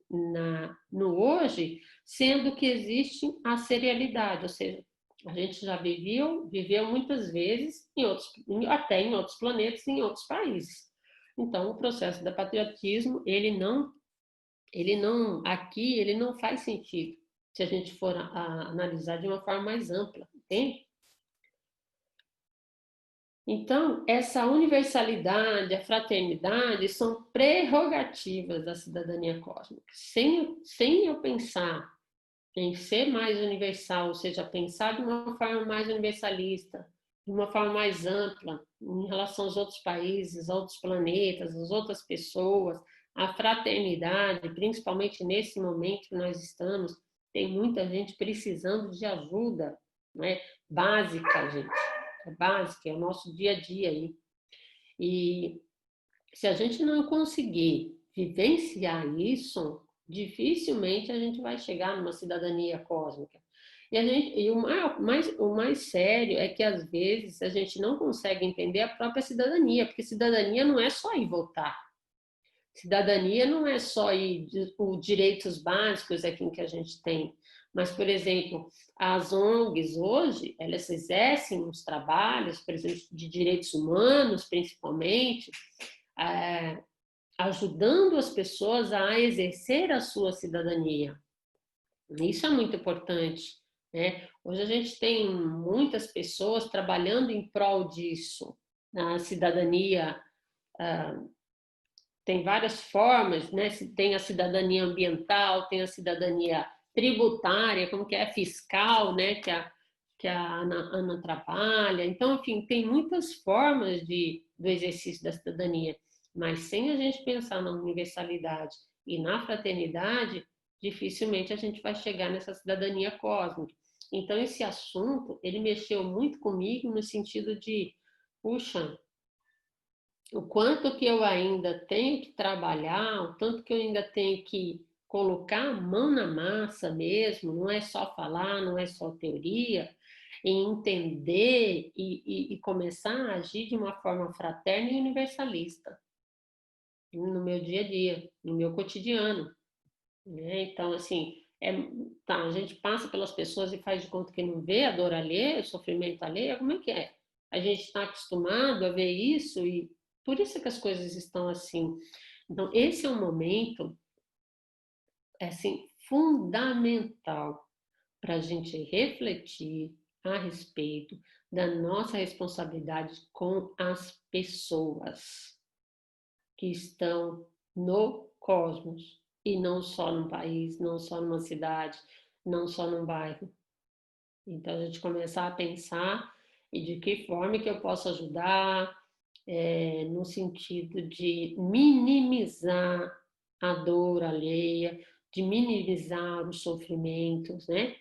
no hoje, sendo que existe a serialidade, ou seja, a gente já viveu muitas vezes até em outros planetas, em outros países. Então, o processo do patriotismo, aqui, ele não faz sentido se a gente for analisar de uma forma mais ampla, entende? Então, essa universalidade, a fraternidade são prerrogativas da cidadania cósmica. Sem eu pensar em ser mais universal, ou seja, pensar de uma forma mais universalista, de uma forma mais ampla, em relação aos outros países, aos outros planetas, às outras pessoas, a fraternidade, principalmente nesse momento que nós estamos, tem muita gente precisando de ajuda, né? Básica, gente. É básica, é o nosso dia a dia aí. E se a gente não conseguir vivenciar isso, dificilmente a gente vai chegar numa cidadania cósmica. E o mais sério é que, às vezes, a gente não consegue entender a própria cidadania, porque cidadania não é só ir votar. Cidadania não é só os direitos básicos aqui que a gente tem, mas, por exemplo, as ONGs hoje, elas exercem uns trabalhos, por exemplo, de direitos humanos, principalmente, ajudando as pessoas a exercer a sua cidadania. Isso é muito importante, né? Hoje a gente tem muitas pessoas trabalhando em prol disso, na cidadania. Tem várias formas, né? Tem a cidadania ambiental, tem a cidadania tributária, como que é fiscal, né? Que a Ana trabalha. Então, enfim, tem muitas formas do exercício da cidadania, mas sem a gente pensar na universalidade e na fraternidade, dificilmente a gente vai chegar nessa cidadania cósmica. Então, esse assunto, ele mexeu muito comigo no sentido de, puxa, o quanto que eu ainda tenho que trabalhar, o tanto que eu ainda tenho que colocar a mão na massa mesmo, não é só falar, não é só teoria, em entender e começar a agir de uma forma fraterna e universalista no meu dia a dia, no meu cotidiano, né? Então, assim, tá, a gente passa pelas pessoas e faz de conta que não vê a dor alheia, o sofrimento alheio, como é que é? A gente está acostumado a ver isso e por isso que as coisas estão assim. Então, esse é um momento, assim, fundamental para a gente refletir a respeito da nossa responsabilidade com as pessoas que estão no cosmos e não só num país, não só numa cidade, não só num bairro. Então a gente começar a pensar e de que forma que eu posso ajudar, no sentido de minimizar a dor alheia, de minimizar os sofrimentos, né?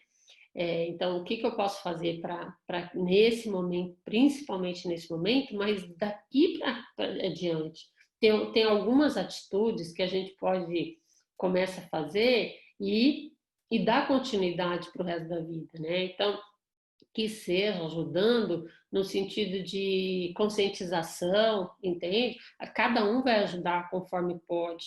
Então, o que, que eu posso fazer para nesse momento, principalmente nesse momento, mas daqui para adiante? Tem algumas atitudes que a gente pode começar a fazer e dar continuidade para o resto da vida, né? Então, que seja ajudando no sentido de conscientização, entende? Cada um vai ajudar conforme pode,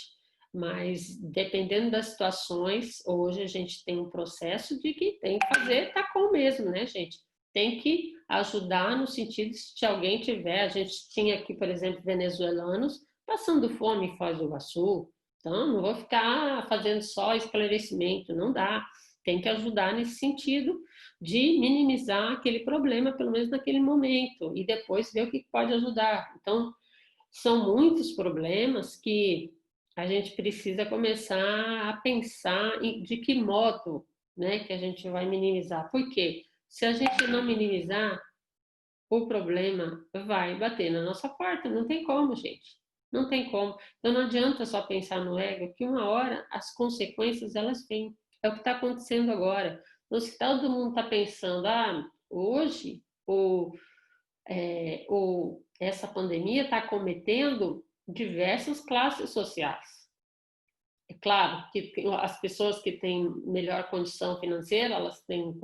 mas dependendo das situações, hoje a gente tem um processo de que tem que fazer tacom mesmo, né, gente? Tem que ajudar no sentido de se alguém tiver, a gente tinha aqui, por exemplo, venezuelanos passando fome em Foz do Iguaçu, então não vou ficar fazendo só esclarecimento, não dá. Tem que ajudar nesse sentido de minimizar aquele problema, pelo menos naquele momento, e depois ver o que pode ajudar. Então, são muitos problemas que a gente precisa começar a pensar de que modo, né, que a gente vai minimizar. Por quê? Se a gente não minimizar, o problema vai bater na nossa porta. Não tem como, gente. Não tem como. Então não adianta só pensar no ego, que uma hora as consequências elas vêm. É o que está acontecendo agora. Então, se todo mundo está pensando, hoje essa pandemia está acometendo diversas classes sociais. É claro que as pessoas que têm melhor condição financeira, elas têm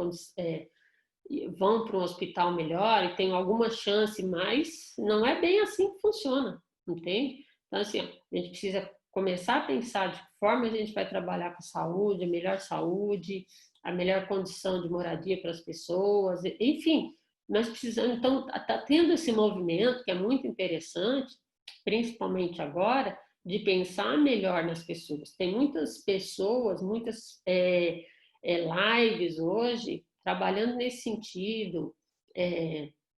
vão para um hospital melhor e têm alguma chance, mas não é bem assim que funciona, entende? Então, assim, a gente precisa começar a pensar de que forma a gente vai trabalhar com saúde, a melhor condição de moradia para as pessoas, enfim, nós precisamos, então, está tendo esse movimento que é muito interessante, principalmente agora, de pensar melhor nas pessoas. Tem muitas pessoas, muitas lives hoje, trabalhando nesse sentido,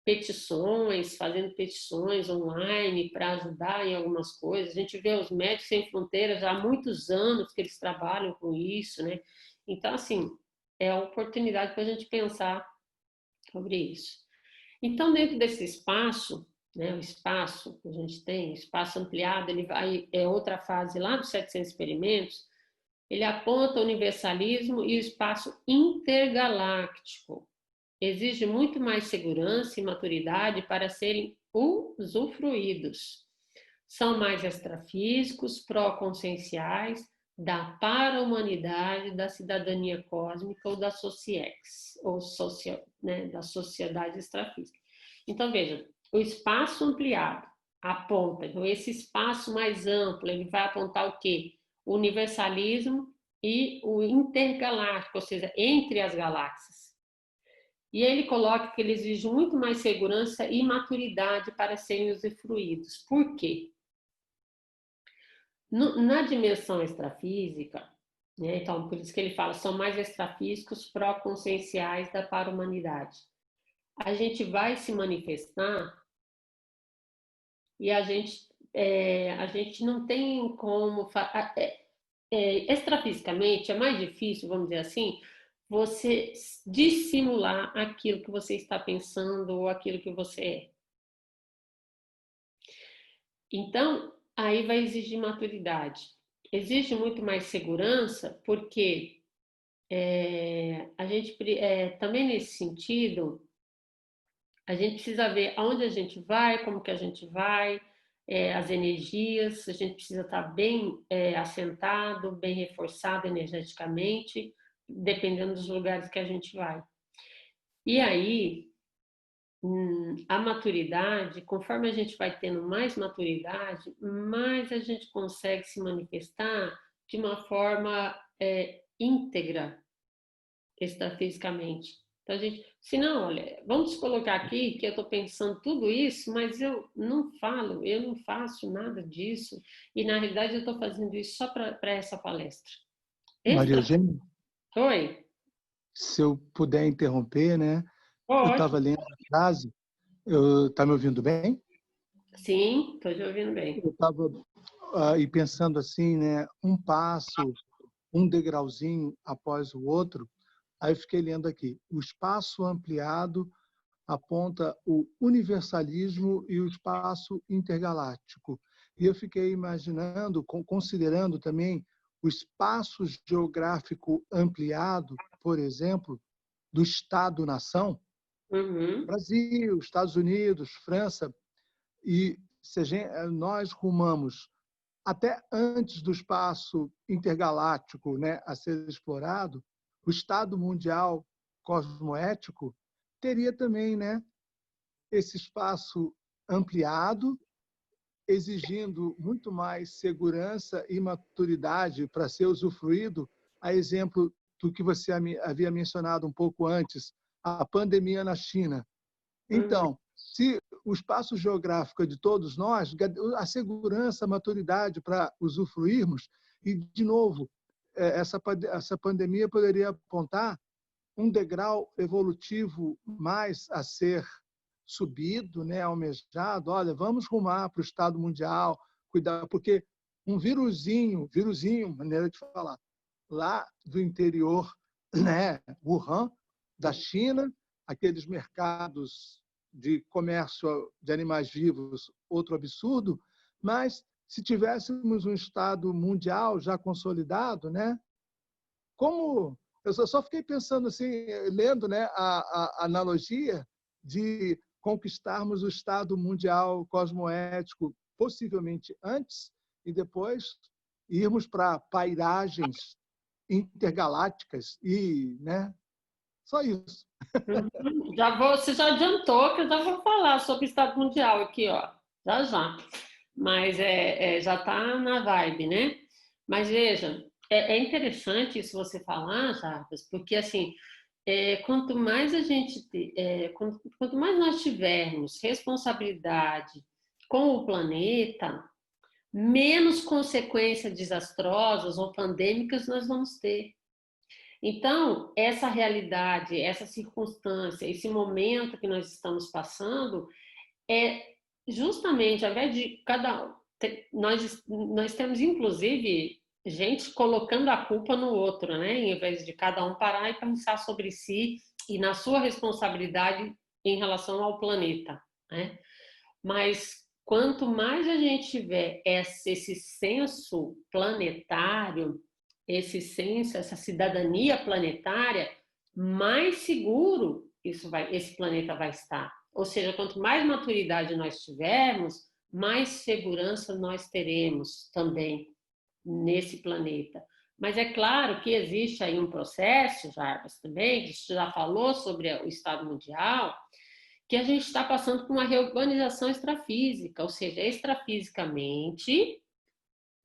petições, fazendo petições online para ajudar em algumas coisas. A gente vê os Médicos Sem Fronteiras já há muitos anos que eles trabalham com isso, né? Então, assim, é a oportunidade para a gente pensar sobre isso. Então, dentro desse espaço, né, o espaço que a gente tem, espaço ampliado, ele vai, é outra fase lá dos 700 experimentos, ele aponta o universalismo e o espaço intergaláctico. Exige muito mais segurança e maturidade para serem usufruídos. São mais extrafísicos, pró-conscienciais, da para-humanidade, da cidadania cósmica ou da sociex, ou né, da sociedade extrafísica. Então, veja, o espaço ampliado aponta, então esse espaço mais amplo, ele vai apontar o quê? O universalismo e o intergaláctico, ou seja, entre as galáxias. E ele coloca que ele exige muito mais segurança e maturidade para serem usufruídos. Por quê? Na dimensão extrafísica, né? Então, por isso que ele fala, são mais extrafísicos pró-conscienciais da para-humanidade. A gente vai se manifestar e a gente não tem como... extrafisicamente, é mais difícil, vamos dizer assim, você dissimular aquilo que você está pensando ou aquilo que você é. Então, aí vai exigir maturidade. Exige muito mais segurança, porque a gente também nesse sentido, a gente precisa ver aonde a gente vai, como que a gente vai, as energias, a gente precisa estar bem assentado, bem reforçado energeticamente, dependendo dos lugares que a gente vai. E aí, a maturidade, conforme a gente vai tendo mais maturidade, mais a gente consegue se manifestar de uma forma íntegra, extrafisicamente. Então, se não, olha, vamos colocar aqui que eu estou pensando tudo isso, mas eu não falo, eu não faço nada disso, e na realidade eu estou fazendo isso só para essa palestra. Maria Eugênia, Oi? se eu puder interromper, né? Eu Pode. estava lendo a frase, está me ouvindo bem? Sim, estou te ouvindo bem. Eu estava aí pensando assim, né? Um passo, um degrauzinho após o outro. Aí eu fiquei lendo aqui. O espaço ampliado aponta o universalismo e o espaço intergaláctico. E eu fiquei imaginando, considerando também o espaço geográfico ampliado, por exemplo, do Estado-nação, Uhum. Brasil, Estados Unidos, França, e se nós rumamos até antes do espaço intergaláctico, né, a ser explorado, o Estado mundial cosmoético teria também, né, esse espaço ampliado, exigindo muito mais segurança e maturidade para ser usufruído, a exemplo do que você havia mencionado um pouco antes, a pandemia na China. Então, se o espaço geográfico é de todos nós, a segurança, a maturidade para usufruirmos, e, de novo, essa pandemia poderia apontar um degrau evolutivo mais a ser subido, né, almejado. Olha, vamos rumar para o Estado mundial, cuidar, porque um vírusinho, maneira de falar, lá do interior, né, Wuhan, da China, aqueles mercados de comércio de animais vivos, outro absurdo, mas se tivéssemos um Estado mundial já consolidado, né, como eu só fiquei pensando assim, lendo, né, a analogia de conquistarmos o Estado mundial cosmoético, possivelmente antes, e depois irmos para pairagens intergalácticas e, né, só isso. Você já adiantou que eu já vou falar sobre o Estado Mundial aqui, ó. Já já. Mas já está na vibe, né? Mas veja, é interessante isso você falar, Jarbas, porque assim, quanto mais a gente, quanto mais nós tivermos responsabilidade com o planeta, menos consequências desastrosas ou pandêmicas nós vamos ter. Então, essa realidade, essa circunstância, esse momento que nós estamos passando, é justamente, ao invés de nós temos, inclusive, gente colocando a culpa no outro, né? Em vez de cada um parar e pensar sobre si e na sua responsabilidade em relação ao planeta, né? Mas quanto mais a gente tiver esse senso planetário, esse senso, essa cidadania planetária, mais seguro esse planeta vai estar. Ou seja, quanto mais maturidade nós tivermos, mais segurança nós teremos também nesse planeta. Mas é claro que existe aí um processo, Jarbas, também, que você já falou sobre o Estado Mundial, que a gente está passando por uma reorganização extrafísica, ou seja, extrafisicamente,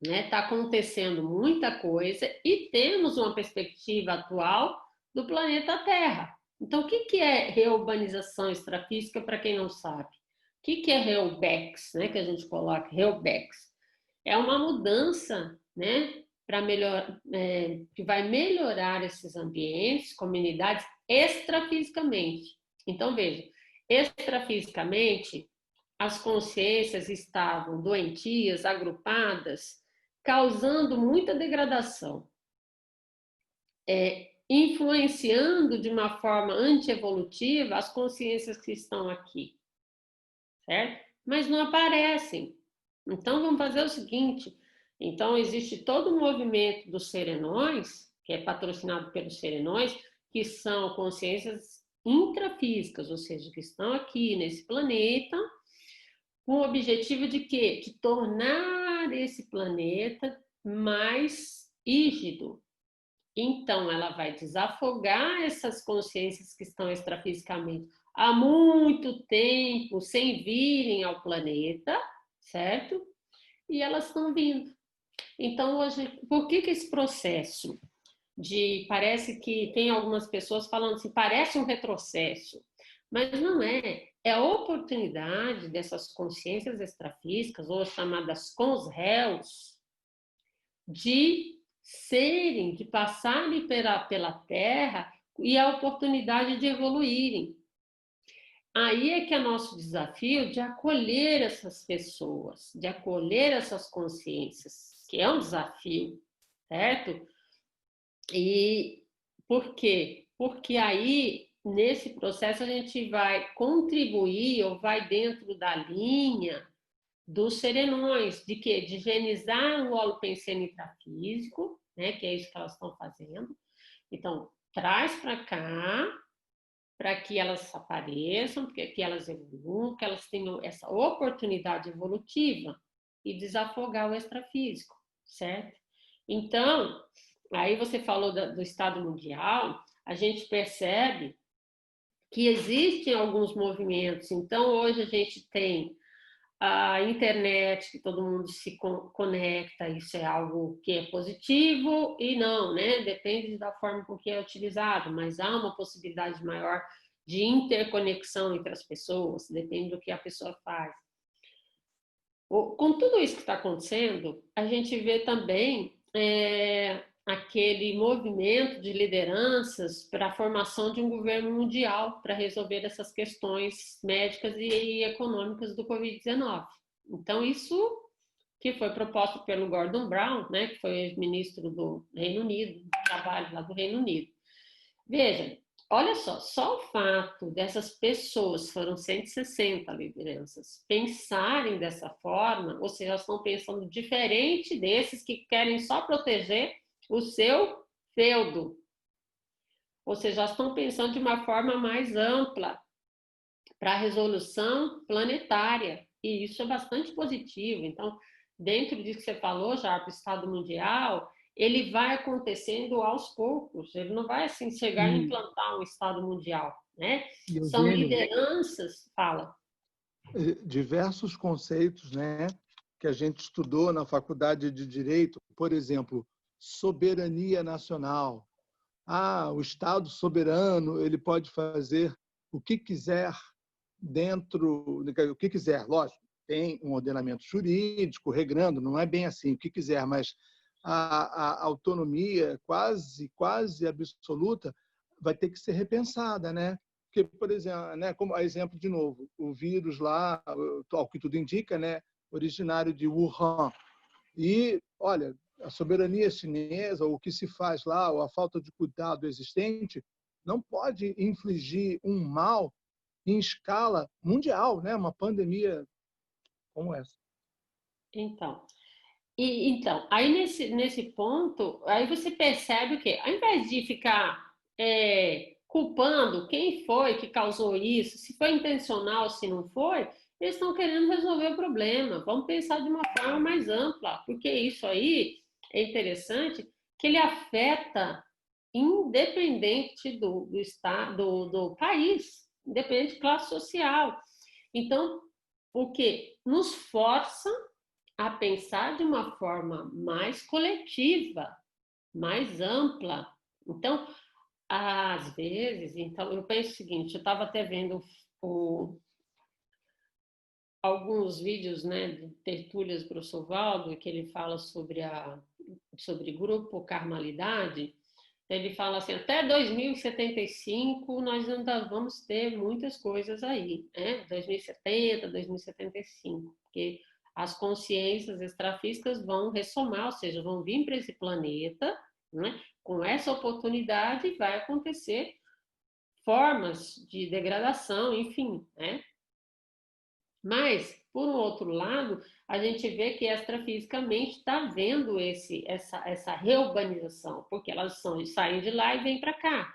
né, está acontecendo muita coisa e temos uma perspectiva atual do planeta Terra. Então, o que é reurbanização extrafísica, para quem não sabe? O que é Reubex, né, que a gente coloca? Reubex é uma mudança, né, que vai melhorar esses ambientes, comunidades, extrafisicamente. Então, veja, extrafisicamente, as consciências estavam doentias, agrupadas, causando muita degradação, influenciando de uma forma antievolutiva as consciências que estão aqui, certo? Mas não aparecem. Então, vamos fazer o seguinte, então existe todo um movimento dos serenões, que é patrocinado pelos serenões, que são consciências intrafísicas, ou seja, que estão aqui nesse planeta, com o objetivo de quê? De tornar esse planeta mais rígido. Então, ela vai desafogar essas consciências que estão extrafisicamente há muito tempo sem virem ao planeta, certo? E elas estão vindo. Então, hoje, por que esse processo parece que tem algumas pessoas falando assim, parece um retrocesso, mas não é. É a oportunidade dessas consciências extrafísicas, ou chamadas cons-réus, de passarem pela Terra e a oportunidade de evoluírem. Aí é que é nosso desafio de acolher essas pessoas, de acolher essas consciências, que é um desafio, certo? E por quê? Porque aí, nesse processo, a gente vai contribuir ou vai dentro da linha dos serenões, de quê? De higienizar o holopensene intrafísico, né? Que é isso que elas estão fazendo. Então, traz para cá, para que elas apareçam, que elas evoluam, que elas tenham essa oportunidade evolutiva e desafogar o extrafísico, certo? Então, aí você falou do Estado Mundial, a gente percebe que existem alguns movimentos. Então, hoje a gente tem a internet, que todo mundo se conecta, isso é algo que é positivo e não, né? Depende da forma com que é utilizado, mas há uma possibilidade maior de interconexão entre as pessoas, depende do que a pessoa faz. Com tudo isso que está acontecendo, a gente vê também aquele movimento de lideranças para a formação de um governo mundial para resolver essas questões médicas e econômicas do Covid-19. Então, isso que foi proposto pelo Gordon Brown, né, que foi ministro do Reino Unido, do trabalho lá do Reino Unido. Veja, olha só o fato dessas pessoas, foram 160 lideranças, pensarem dessa forma, ou seja, elas estão pensando diferente desses que querem só proteger o seu feudo. Ou seja, elas estão pensando de uma forma mais ampla para a resolução planetária. E isso é bastante positivo. Então, dentro disso que você falou, já para o Estado Mundial, ele vai acontecendo aos poucos. Ele não vai assim chegar e implantar um Estado Mundial, né? São lideranças, fala. Diversos conceitos, né, que a gente estudou na Faculdade de Direito, por exemplo, soberania nacional. O Estado soberano, ele pode fazer o que quiser o que quiser, lógico, tem um ordenamento jurídico regrando, não é bem assim, o que quiser, mas a autonomia quase absoluta vai ter que ser repensada, né? Porque, por exemplo, né, como exemplo de novo, o vírus lá, ao que tudo indica, né, originário de Wuhan. E, olha, a soberania chinesa, o que se faz lá, ou a falta de cuidado existente, não pode infligir um mal em escala mundial, né? Uma pandemia como essa. Então, aí nesse ponto, aí você percebe que, ao invés de ficar culpando quem foi que causou isso, se foi intencional, se não foi, eles estão querendo resolver o problema. Vamos pensar de uma forma mais ampla, porque isso aí é interessante, que ele afeta independente do estado, do país, independente de classe social. Então, o que nos força a pensar de uma forma mais coletiva, mais ampla. Então, às vezes, então eu penso o seguinte, eu estava até vendo alguns vídeos, né, de tertúlias para o Sovaldo, que ele fala sobre grupo Carmalidade. Ele fala assim, até 2075 nós ainda vamos ter muitas coisas aí, né? 2070, 2075, porque as consciências extrafísicas vão ressomar, ou seja, vão vir para esse planeta, né? Com essa oportunidade vai acontecer formas de degradação, enfim, né? Mas, por um outro lado, a gente vê que extrafisicamente está vendo essa reurbanização, porque elas saem de lá e vêm para cá.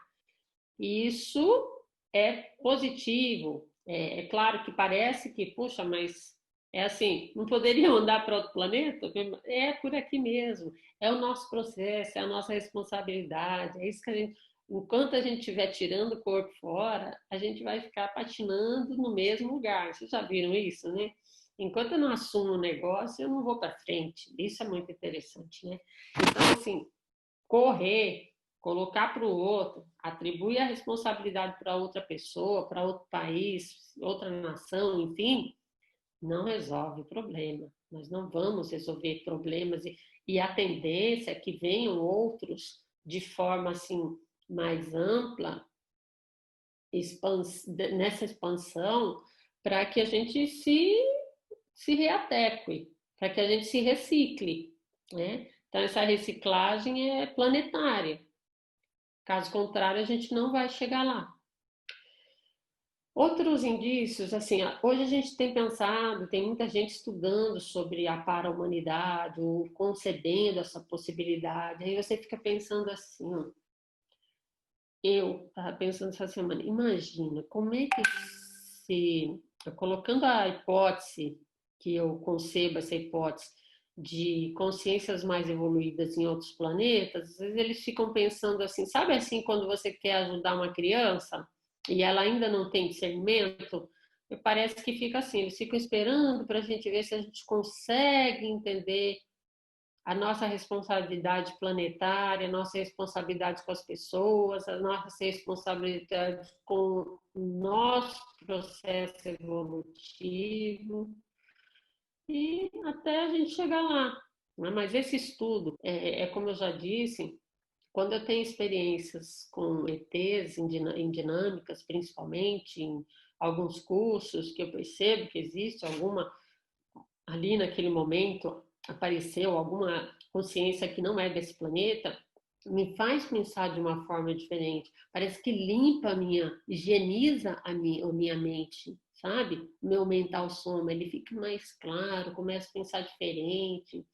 E isso é positivo. É claro que parece que, puxa, mas é assim, não poderiam andar para outro planeta? É por aqui mesmo. É o nosso processo, é a nossa responsabilidade. É isso que a gente, enquanto a gente estiver tirando o corpo fora, a gente vai ficar patinando no mesmo lugar. Vocês já viram isso, né? Enquanto eu não assumo o negócio, eu não vou para frente. Isso é muito interessante, né? Então, assim, correr, colocar para o outro, atribuir a responsabilidade para outra pessoa, para outro país, outra nação, enfim, não resolve o problema. Nós não vamos resolver problemas e a tendência é que venham outros de forma assim mais ampla, nessa expansão, para que a gente se readeque, para que a gente se recicle, né? Então, essa reciclagem é planetária. Caso contrário, a gente não vai chegar lá. Outros indícios, assim, hoje a gente tem pensado, tem muita gente estudando sobre a para-humanidade, ou concebendo essa possibilidade. Aí você fica pensando assim, ó, eu estava pensando essa semana, imagina, como é que se, colocando a hipótese, que eu concebo essa hipótese, de consciências mais evoluídas em outros planetas, às vezes eles ficam pensando assim, sabe assim, quando você quer ajudar uma criança e ela ainda não tem discernimento, parece que fica assim, eles ficam esperando para a gente ver se a gente consegue entender a nossa responsabilidade planetária, a nossa responsabilidade com as pessoas, a nossa responsabilidade com o nosso processo evolutivo, e até a gente chegar lá. Mas esse estudo, como eu já disse, quando eu tenho experiências com ETs em dinâmicas, principalmente em alguns cursos que eu percebo que existe alguma, ali naquele momento, apareceu alguma consciência que não é desse planeta, me faz pensar de uma forma diferente. Parece que limpa higieniza a minha mente, sabe? O meu mental soma, ele fica mais claro, começa a pensar diferente,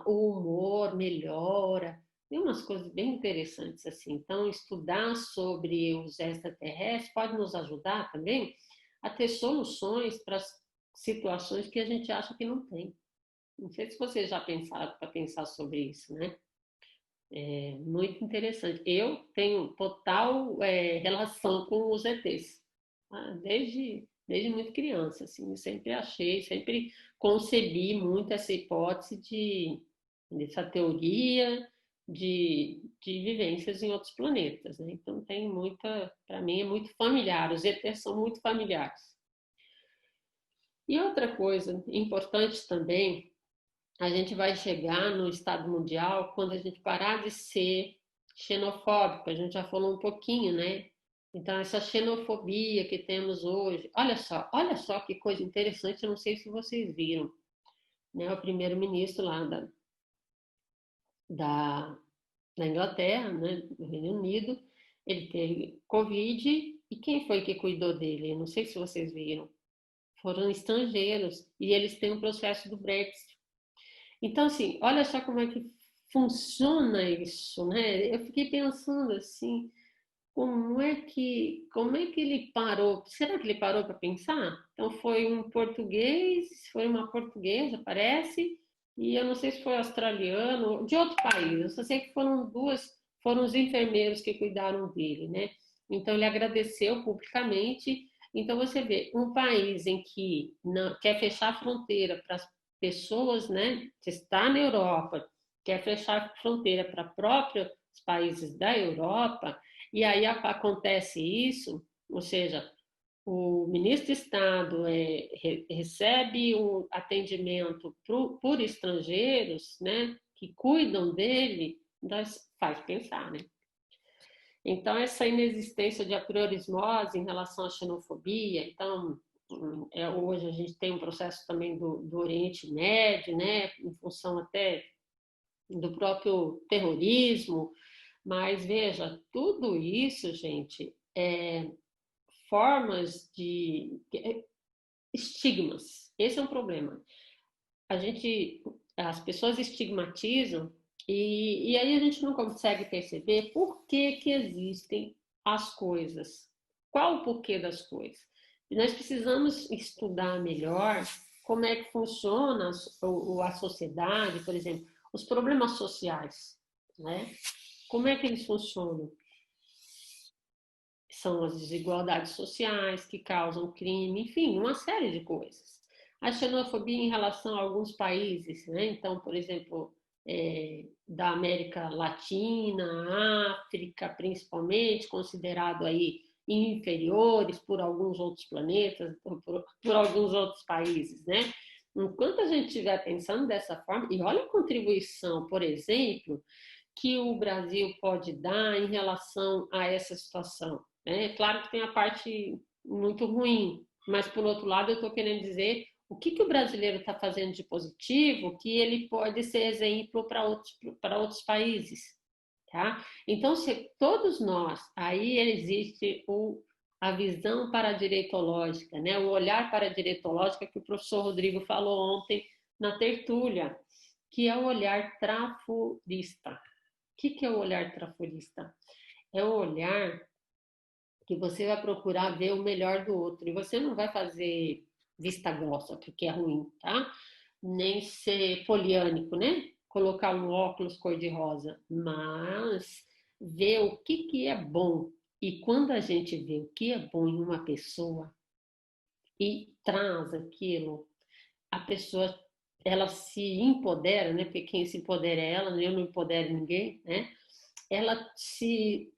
o humor melhora. Tem umas coisas bem interessantes assim. Então, estudar sobre os extraterrestres pode nos ajudar também a ter soluções para as situações que a gente acha que não tem. Não sei se vocês já pensaram para pensar sobre isso, né? É muito interessante. Eu tenho total relação com os ETs, desde muito criança, assim, eu sempre achei, sempre concebi muito essa hipótese dessa teoria de vivências em outros planetas, né? Então tem muita, para mim é muito familiar, os ETs são muito familiares. E outra coisa importante também, a gente vai chegar no estado mundial quando a gente parar de ser xenofóbico, a gente já falou um pouquinho, né? Então, essa xenofobia que temos hoje, olha só que coisa interessante, eu não sei se vocês viram, né? O primeiro-ministro lá da Inglaterra, né? Do Reino Unido, ele teve Covid, e quem foi que cuidou dele? Eu não sei se vocês viram. Foram estrangeiros, e eles têm um processo do Brexit. Então, assim, olha só como é que funciona isso, né? Eu fiquei pensando assim, como é que ele parou? Será que ele parou para pensar? Então, foi um português, foi uma portuguesa, parece, e eu não sei se foi australiano, de outro país. Eu só sei que foram os enfermeiros que cuidaram dele, né? Então, ele agradeceu publicamente. Então, você vê, um país em que não, quer fechar a fronteira para as pessoas, né? Que está na Europa, quer fechar a fronteira para próprios países da Europa, e aí acontece isso, ou seja, o ministro de Estado recebe um atendimento por estrangeiros, né, que cuidam dele, faz pensar, né? Então, essa inexistência de apriorismose em relação à xenofobia, então, hoje a gente tem um processo também do Oriente Médio, né, em função até do próprio terrorismo, mas veja, tudo isso, gente, formas de estigmas. Esse é um problema. As pessoas estigmatizam e aí a gente não consegue perceber por que existem as coisas. Qual o porquê das coisas? E nós precisamos estudar melhor como é que funciona a sociedade, por exemplo, os problemas sociais, né? Como é que eles funcionam? São as desigualdades sociais que causam crime, enfim, uma série de coisas. A xenofobia em relação a alguns países, né? Então, por exemplo, da América Latina, África, principalmente, considerado aí inferiores por alguns outros planetas, por alguns outros países, né? Enquanto a gente estiver pensando dessa forma, e olha a contribuição, por exemplo, que o Brasil pode dar em relação a essa situação. É claro que tem a parte muito ruim, mas, por outro lado, eu estou querendo dizer o que o brasileiro está fazendo de positivo que ele pode ser exemplo para outros países. Tá? Então, se todos nós, aí existe a visão paradireitológica, né? O olhar paradireitológico que o professor Rodrigo falou ontem na tertúlia, que é o olhar traforista. O que é o olhar traforista? É o olhar que você vai procurar ver o melhor do outro. E você não vai fazer vista grossa, porque é ruim, tá? Nem ser poliânico, né? Colocar um óculos cor-de-rosa. Mas ver o que é bom. E quando a gente vê o que é bom em uma pessoa e traz aquilo, a pessoa ela se empodera, né? Porque quem se empodera é ela, eu não empodero ninguém, né? Ela se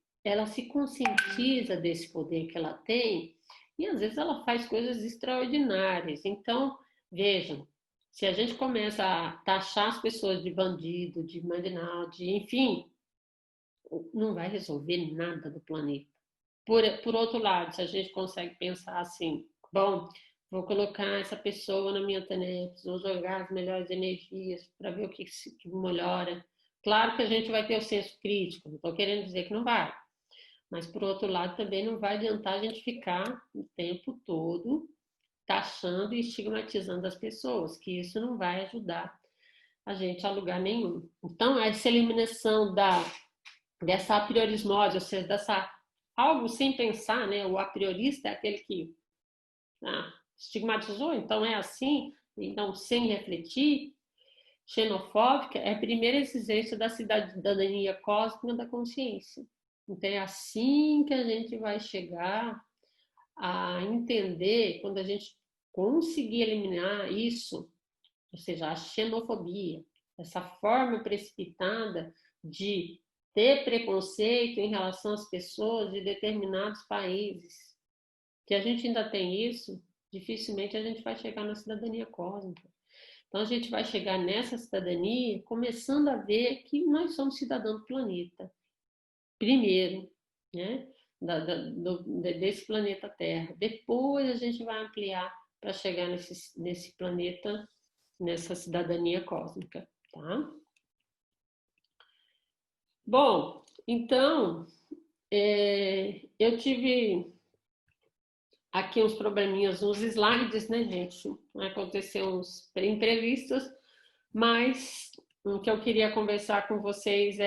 conscientiza desse poder que ela tem e às vezes ela faz coisas extraordinárias. Então, vejam, se a gente começa a taxar as pessoas de bandido, de marginal, enfim, não vai resolver nada do planeta. Por outro lado, se a gente consegue pensar assim, bom, vou colocar essa pessoa na minha TENEPS, vou jogar as melhores energias para ver o que melhora. Claro que a gente vai ter o senso crítico, não estou querendo dizer que não vai. Mas, por outro lado, também não vai adiantar a gente ficar o tempo todo taxando e estigmatizando as pessoas, que isso não vai ajudar a gente a lugar nenhum. Então, essa eliminação dessa apriorismose, ou seja, algo sem pensar, né? O apriorista é aquele que estigmatizou, então é assim, então sem refletir. Xenofóbica é a primeira exigência da cidadania cósmica da consciência. Então é assim que a gente vai chegar a entender, quando a gente conseguir eliminar isso, ou seja, a xenofobia, essa forma precipitada de ter preconceito em relação às pessoas de determinados países. Que a gente ainda tem isso, dificilmente a gente vai chegar na cidadania cósmica. Então a gente vai chegar nessa cidadania começando a ver que nós somos cidadãos do planeta. Primeiro, né? Desse planeta Terra. Depois a gente vai ampliar para chegar nesse planeta, nessa cidadania cósmica, tá? Bom, então, eu tive aqui uns probleminhas nos slides, né, gente? Aconteceu uns imprevistos, mas o que eu queria conversar com vocês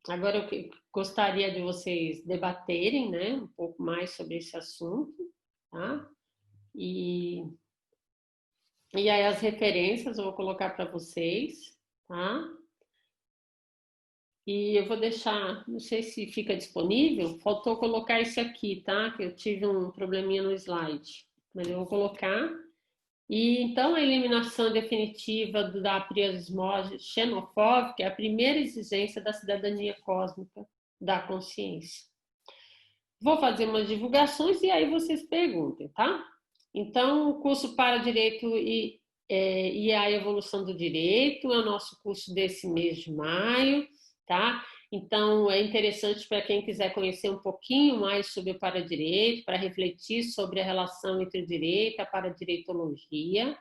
agora eu gostaria de vocês debaterem, né, um pouco mais sobre esse assunto, tá? E aí as referências eu vou colocar para vocês, tá? E eu vou deixar, não sei se fica disponível, faltou colocar isso aqui, tá? Que eu tive um probleminha no slide, mas eu vou colocar. E então a eliminação definitiva da apriorismose xenofóbica é a primeira exigência da cidadania cósmica da consciência. Vou fazer umas divulgações e aí vocês perguntem, tá? Então, o curso para Direito e a Evolução do Direito é o nosso curso desse mês de maio, tá? Então, é interessante para quem quiser conhecer um pouquinho mais sobre o Paradireito, para refletir sobre a relação entre o direito e a paradireitologia.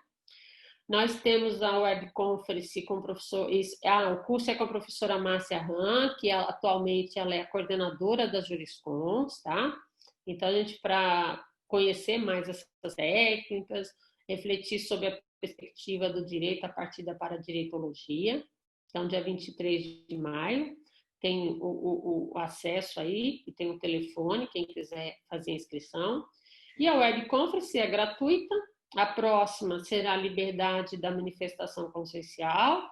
Nós temos a webconference com o professor... o curso é com a professora Márcia Ram, que atualmente ela é a coordenadora da Juriscons, tá? Então, a gente, para conhecer mais essas técnicas, refletir sobre a perspectiva do direito a partir da paradireitologia. Então, dia 23 de maio, tem o acesso aí, e tem o telefone, quem quiser fazer a inscrição. E a webconference é gratuita. A próxima será a liberdade da manifestação consciencial,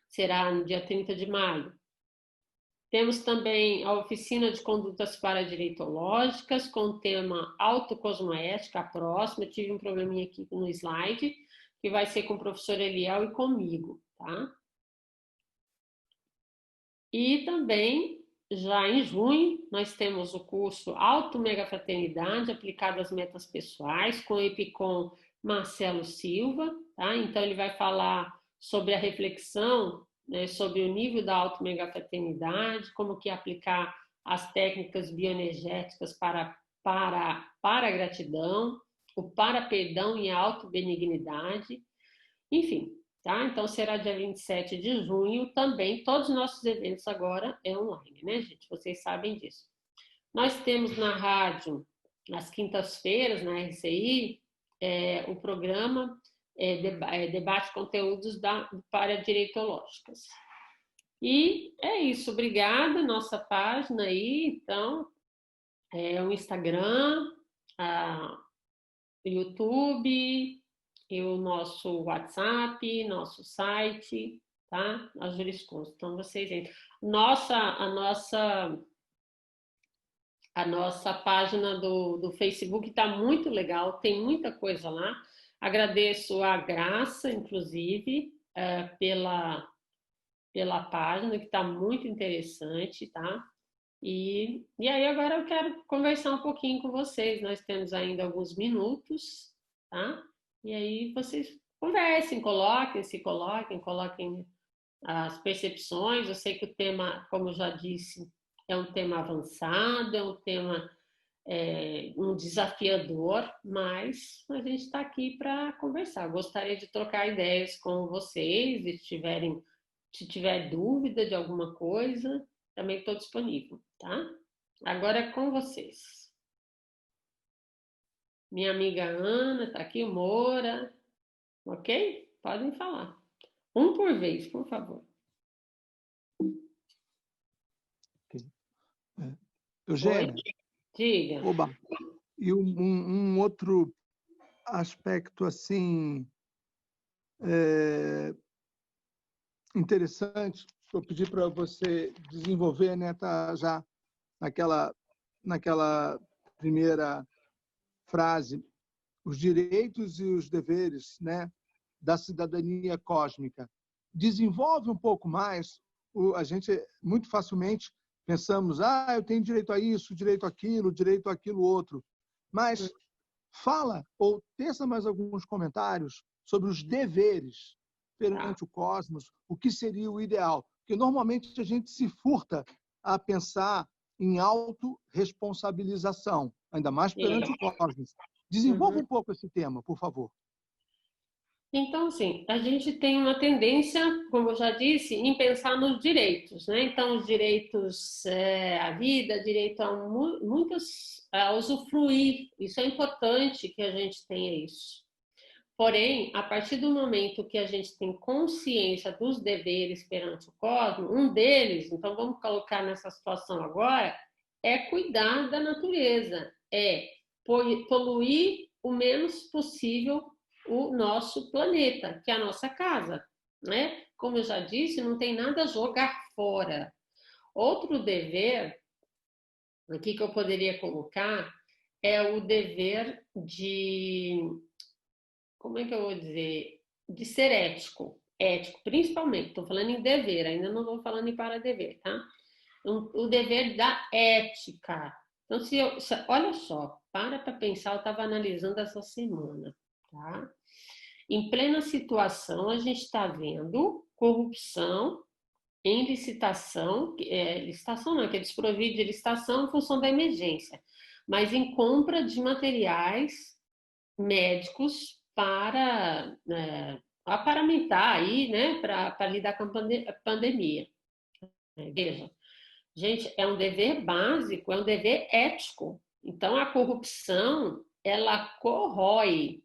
será no dia 30 de maio. Temos também a oficina de condutas paradireitológicas, com o tema autocosmoética, a próxima. Eu tive um probleminha aqui no slide, que vai ser com o professor Eliel e comigo, tá? E também, já em junho, nós temos o curso Auto-Megafraternidade aplicado às metas pessoais, com o EPICOM Marcelo Silva, tá? Então, ele vai falar sobre a reflexão, né, sobre o nível da auto-megafraternidade, como que aplicar as técnicas bioenergéticas para a gratidão, o para-perdão e a auto-benignidade, enfim. Tá? Então, será dia 27 de junho também. Todos os nossos eventos agora é online, né, gente? Vocês sabem disso. Nós temos na rádio, nas quintas-feiras, na RCI, o programa Debate Conteúdos Paradireitológicas. E é isso. Obrigada. Nossa página aí, então, o Instagram, o YouTube, e o nosso WhatsApp, nosso site, tá? A Juriscons. Então, vocês entram. A nossa página do Facebook está muito legal, tem muita coisa lá. Agradeço a Graça, inclusive, pela página, que está muito interessante, tá? E aí, agora eu quero conversar um pouquinho com vocês. Nós temos ainda alguns minutos, tá? E aí vocês conversem, coloquem as percepções. Eu sei que o tema, como eu já disse, é um tema avançado, é um tema um desafiador, mas a gente está aqui para conversar. Eu gostaria de trocar ideias com vocês, se tiver dúvida de alguma coisa, também estou disponível, tá? Agora é com vocês. Minha amiga Ana está aqui, o Moura. Ok? Podem falar. Um por vez, por favor. Eugênia. Diga. Oba. E um outro aspecto assim interessante que eu pedi para você desenvolver, né? Tá já naquela primeira frase, os direitos e os deveres, né, da cidadania cósmica. Desenvolve um pouco mais. A gente muito facilmente pensamos, eu tenho direito a isso, direito àquilo outro. Mas fala ou teça mais alguns comentários sobre os deveres perante o cosmos, o que seria o ideal. Porque normalmente a gente se furta a pensar em autorresponsabilização, ainda mais perante o cosmos. Desenvolva um pouco esse tema, por favor. Então, assim, a gente tem uma tendência, como eu já disse, em pensar nos direitos, né? Então, os direitos à vida, direito a usufruir. Isso é importante que a gente tenha isso. Porém, a partir do momento que a gente tem consciência dos deveres perante o cosmos, um deles, então vamos colocar nessa situação agora, é cuidar da natureza, é poluir o menos possível o nosso planeta, que é a nossa casa, né? Como eu já disse, não tem nada a jogar fora. Outro dever aqui que eu poderia colocar é o dever de, como é que eu vou dizer, de ser ético, principalmente. Estou falando em dever, ainda não estou falando em para-dever, tá? O dever da ética, Então, olha só, para pensar, eu estava analisando essa semana, tá? Em plena situação, a gente está vendo corrupção em licitação, licitação não, que é desprovido de licitação em função da emergência, mas em compra de materiais médicos para aparamentar aí, né, para lidar com a pandemia. Veja, gente, é um dever básico, é um dever ético. Então, a corrupção, ela corrói,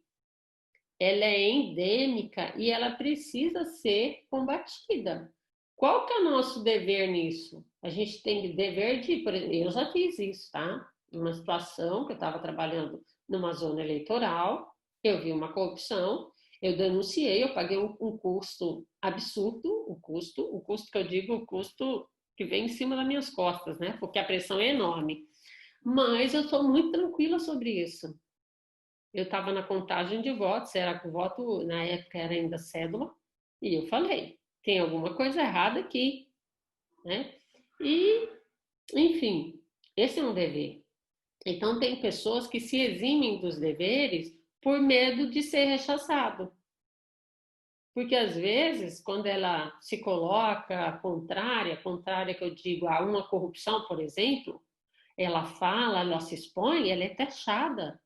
ela é endêmica e ela precisa ser combatida. Qual que é o nosso dever nisso? A gente tem dever de, por exemplo, eu já fiz isso, tá? Uma situação que eu estava trabalhando numa zona eleitoral, eu vi uma corrupção, eu denunciei, eu paguei um custo absurdo, o custo que eu digo, o custo que vem em cima das minhas costas, né? Porque a pressão é enorme. Mas eu estou muito tranquila sobre isso. Eu estava na contagem de votos, era o voto, na época era ainda cédula, e eu falei, tem alguma coisa errada aqui, né? E, enfim, esse é um dever. Então, tem pessoas que se eximem dos deveres por medo de ser rechaçado. Porque, às vezes, quando ela se coloca contrária que eu digo a uma corrupção, por exemplo, ela fala, ela se expõe, ela é taxada.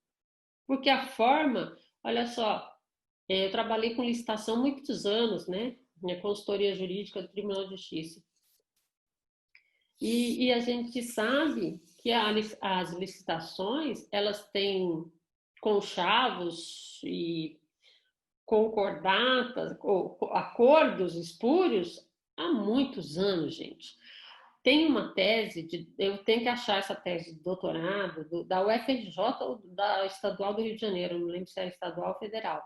Porque a forma, olha só, eu trabalhei com licitação muitos anos, né? Minha consultoria jurídica do Tribunal de Justiça. E a gente sabe que as licitações, elas têm conchavos e concordatas, acordos espúrios há muitos anos, gente. Tem uma tese, eu tenho que achar essa tese de doutorado da UFRJ ou da Estadual do Rio de Janeiro, não lembro se é estadual ou federal,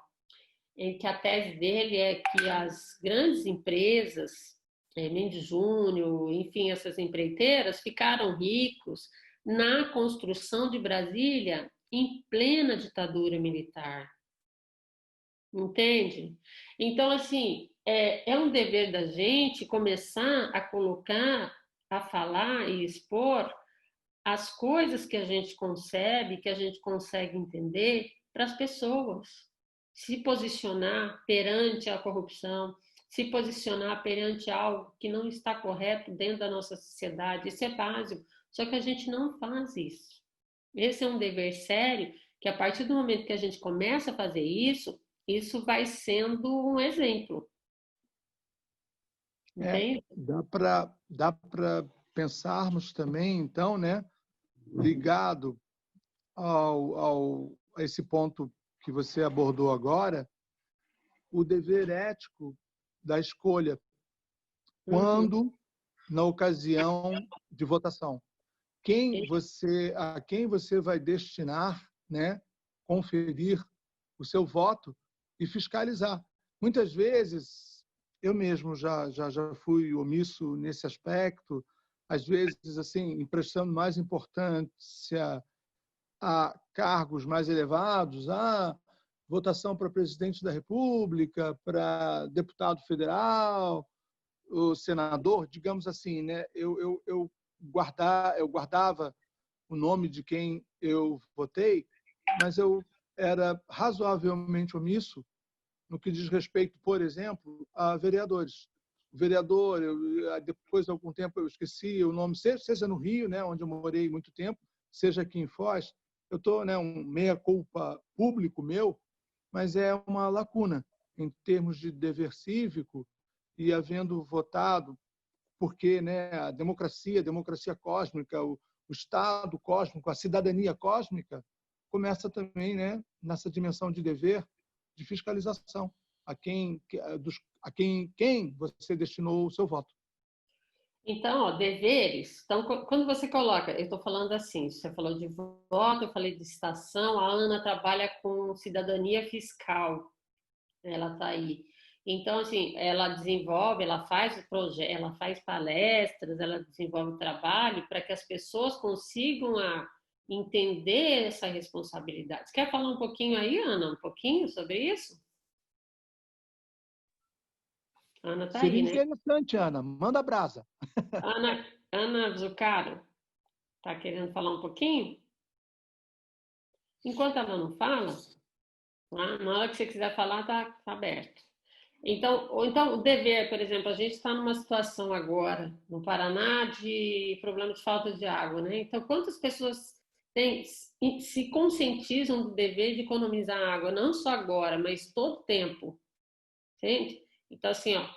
em que a tese dele é que as grandes empresas, Mendes Júnior, enfim, essas empreiteiras, ficaram ricos na construção de Brasília em plena ditadura militar. Entende? Então, assim, é um dever da gente começar a colocar, a falar e expor as coisas que a gente concebe, que a gente consegue entender para as pessoas. Se posicionar perante a corrupção, se posicionar perante algo que não está correto dentro da nossa sociedade. Isso é básico. Só que a gente não faz isso. Esse é um dever sério que, a partir do momento que a gente começa a fazer isso, isso vai sendo um exemplo. Entende? Dá para pensarmos também, então, né, ligado a esse ponto que você abordou agora, o dever ético da escolha, quando, na ocasião de votação. A quem você vai destinar, né, conferir o seu voto e fiscalizar. Muitas vezes, eu mesmo já fui omisso nesse aspecto, às vezes, assim, emprestando mais importância a cargos mais elevados, a votação para presidente da República, para deputado federal, o senador, digamos assim, né? Eu guardava o nome de quem eu votei, mas eu era razoavelmente omisso no que diz respeito, por exemplo, a vereadores. O vereador, depois de algum tempo eu esqueci o nome, seja no Rio, né, onde eu morei muito tempo, seja aqui em Foz, eu estou, né, um meia-culpa público meu, mas é uma lacuna em termos de dever cívico e havendo votado, porque, né, a democracia cósmica, o Estado cósmico, a cidadania cósmica, começa também, né, nessa dimensão de dever, de fiscalização a quem você destinou o seu voto. Então, ó, deveres. Então, quando você coloca, eu estou falando assim, você falou de voto, eu falei de estação, a Ana trabalha com cidadania fiscal, ela está aí. Então, assim, ela desenvolve, ela faz o projeto, ela faz palestras, ela desenvolve trabalho para que as pessoas consigam entender essa responsabilidade. Você quer falar um pouquinho aí, Ana, um pouquinho sobre isso? Ana está aí, Seria né? interessante, Ana. Manda brasa. Ana Zucaro. Está querendo falar um pouquinho? Enquanto ela não fala, tá? Na hora que você quiser falar, tá aberto. Então, o dever, por exemplo, a gente está numa situação agora, no Paraná, de problema de falta de água, né? Então, quantas pessoas se conscientizam do dever de economizar água, não só agora, mas todo tempo, entende? Então, assim, ó,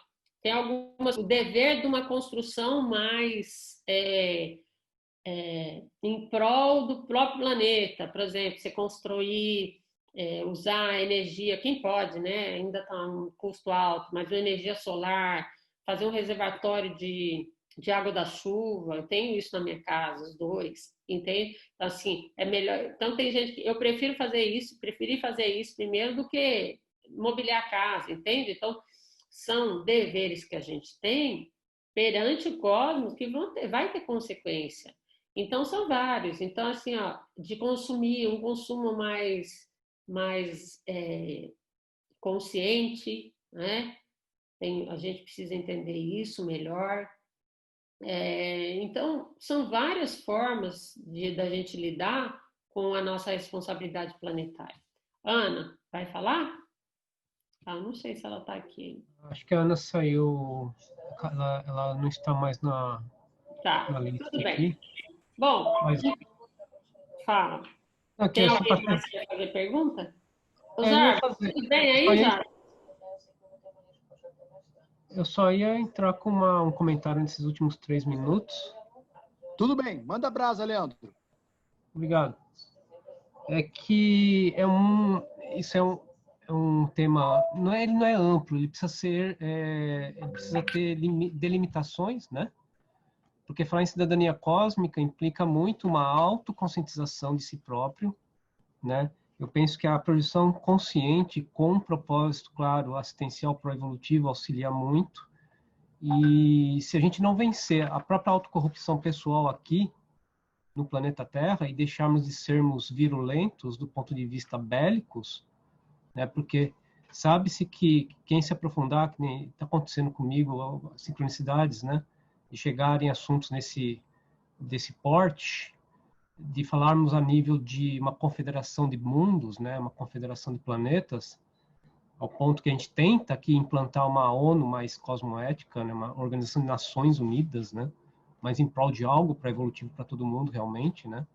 tem algumas... O dever de uma construção mais em prol do próprio planeta, por exemplo, você construir, usar energia, quem pode, né? Ainda está um custo alto, mas a energia solar, fazer um reservatório de água da chuva, eu tenho isso na minha casa, os dois, entende? Então, assim, é melhor. Então, tem gente que eu preferi fazer isso primeiro do que mobiliar a casa, entende? Então, são deveres que a gente tem perante o cosmos que vai ter consequência. Então, são vários. Então, assim, ó, de consumir um consumo mais consciente, né? A gente precisa entender isso melhor. Então, são várias formas da gente lidar com a nossa responsabilidade planetária. Ana, vai falar? Ah, não sei se ela está aqui. Acho que a Ana saiu, ela não está mais na Tá, lista tudo bem. aqui, Bom, mas fala. aqui Tem é só alguém para... mais que quer fazer pergunta? Ô, Eu ia Jarvis, fazer, tudo bem aí, Jarvis? eu só ia entrar com um comentário nesses últimos 3 minutos. Tudo bem, manda brasa, Leandro. Obrigado. É que isso é um tema, ele não é amplo, ele precisa ele precisa ter delimitações, né? Porque falar em cidadania cósmica implica muito uma autoconscientização de si próprio, né? Eu penso que a projeção consciente com um propósito, claro, assistencial proevolutivo auxilia muito. E se a gente não vencer a própria autocorrupção pessoal aqui no planeta Terra e deixarmos de sermos virulentos do ponto de vista bélicos, né? Porque sabe-se que quem se aprofundar, que nem está acontecendo comigo, sincronicidades, né? De chegar em assuntos desse porte, de falarmos a nível de uma confederação de mundos, né? Uma confederação de planetas, ao ponto que a gente tenta aqui implantar uma ONU mais cosmoética, né? Uma organização de Nações Unidas, né? Mas em prol de algo para evolutivo para todo mundo realmente, né?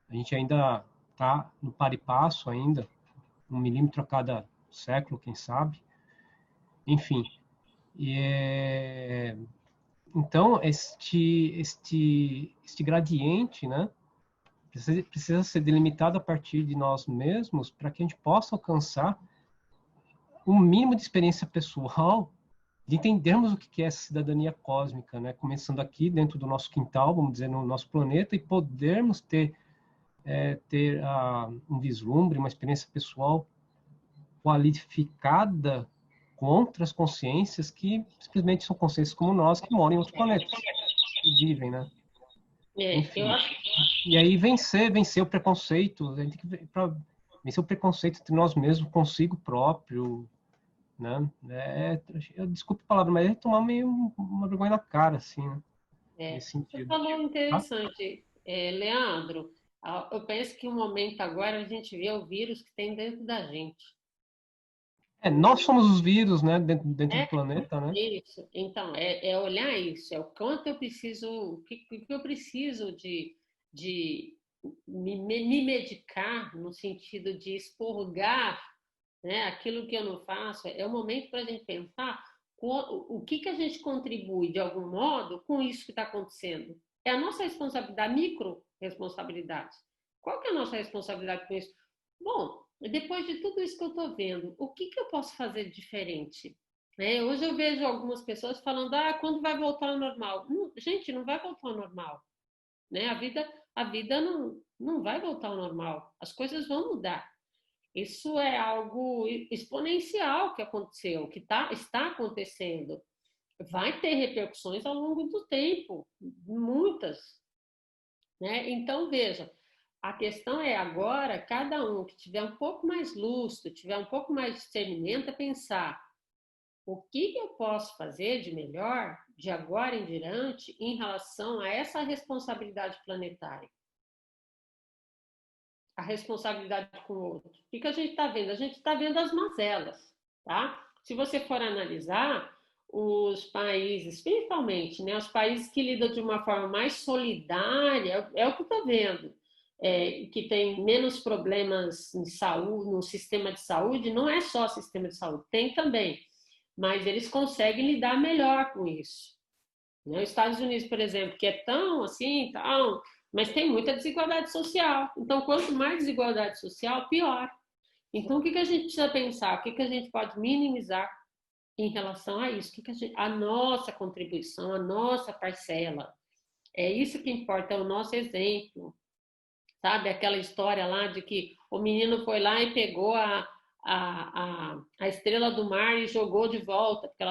A gente ainda está no par e passo ainda, 1 milímetro a cada século, quem sabe. Enfim, então este gradiente, né, precisa ser delimitado a partir de nós mesmos para que a gente possa alcançar um mínimo de experiência pessoal de entendermos o que é essa cidadania cósmica, né, começando aqui dentro do nosso quintal, vamos dizer, no nosso planeta, e podermos ter um vislumbre, uma experiência pessoal qualificada com outras consciências que simplesmente são consciências como nós, que moram em outros planetas, que vivem, né? Eu Enfim. acho. E aí vencer o preconceito, a gente tem que vencer o preconceito entre nós mesmos, consigo próprio, né? Desculpe a palavra, mas é tomar meio uma vergonha na cara, assim, né? Nesse Você sentido. falou Tá? interessante, Leandro. Eu penso que o momento agora é a gente vê o vírus que tem dentro da gente. Nós somos os vírus, né? Dentro do É planeta, né? isso. Então, olhar isso, é o quanto eu preciso, o que eu preciso de me medicar no sentido de expurgar, né, aquilo que eu não faço. É o momento para a gente pensar o que a gente contribui de algum modo com isso que está acontecendo. É a nossa responsabilidade, micro responsabilidade. Qual que é a nossa responsabilidade com isso? Bom, depois de tudo isso que eu estou vendo, o que eu posso fazer diferente? Hoje eu vejo algumas pessoas falando, quando vai voltar ao normal? Gente, não vai voltar ao normal. Né? A vida não vai voltar ao normal. As coisas vão mudar. Isso é algo exponencial que aconteceu, que está acontecendo. Vai ter repercussões ao longo do tempo, muitas. Né? Então, veja, a questão é agora, cada um que tiver um pouco mais lúcido, tiver um pouco mais de discernimento, é pensar O que eu posso fazer de melhor, de agora em diante, em relação a essa responsabilidade planetária? A responsabilidade com o outro. O que a gente está vendo? A gente está vendo as mazelas, tá? Se você for analisar, os países, principalmente, né, os países que lidam de uma forma mais solidária, é o que eu estou vendo, que tem menos problemas em saúde, no sistema de saúde, não é só sistema de saúde, tem também, mas eles conseguem lidar melhor com isso. Né? Os Estados Unidos, por exemplo, que é tão assim, tão, mas tem muita desigualdade social. Então, quanto mais desigualdade social, pior. Então, o que a gente precisa pensar? O que a gente pode minimizar em relação a isso? A nossa contribuição, a nossa parcela. É isso que importa, é o nosso exemplo. Sabe aquela história lá de que o menino foi lá e pegou a estrela do mar e jogou de volta, porque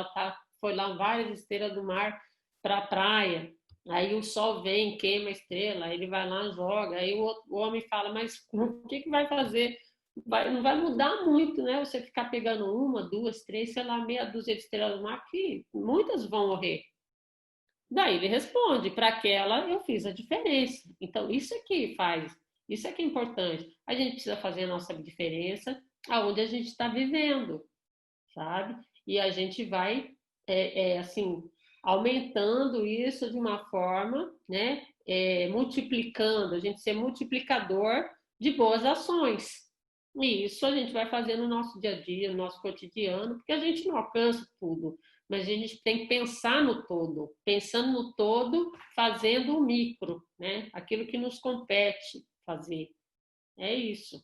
foi lá várias estrelas do mar para a praia. Aí o sol vem, queima a estrela, ele vai lá, joga. Aí o homem fala, mas o que vai fazer? Não vai mudar muito, né? Você ficar pegando uma, duas, três, sei lá, meia dúzia de estrelas do mar, que muitas vão morrer. Daí ele responde, para aquela eu fiz a diferença. Então, isso é que faz, isso é que é importante. A gente precisa fazer a nossa diferença aonde a gente está vivendo, sabe? E a gente vai, assim, aumentando isso de uma forma, né? Multiplicando, a gente ser multiplicador de boas ações. E isso a gente vai fazer no nosso dia a dia, no nosso cotidiano, porque a gente não alcança tudo, mas a gente tem que pensar no todo, pensando no todo, fazendo o micro, né? Aquilo que nos compete fazer. É isso.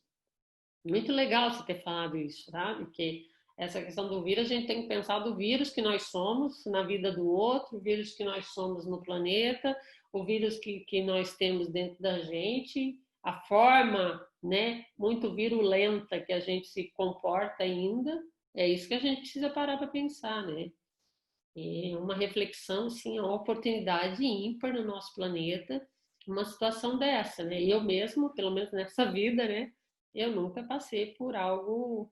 Muito legal você ter falado isso, tá? Porque essa questão do vírus, a gente tem que pensar do vírus que nós somos na vida do outro, o vírus que nós somos no planeta, o vírus que nós temos dentro da gente, a forma, né, muito virulenta que a gente se comporta ainda. É isso que a gente precisa parar para pensar, né? É uma reflexão, sim, uma oportunidade ímpar no nosso planeta, uma situação dessa, né? E eu mesmo, pelo menos nessa vida, né? Eu nunca passei por algo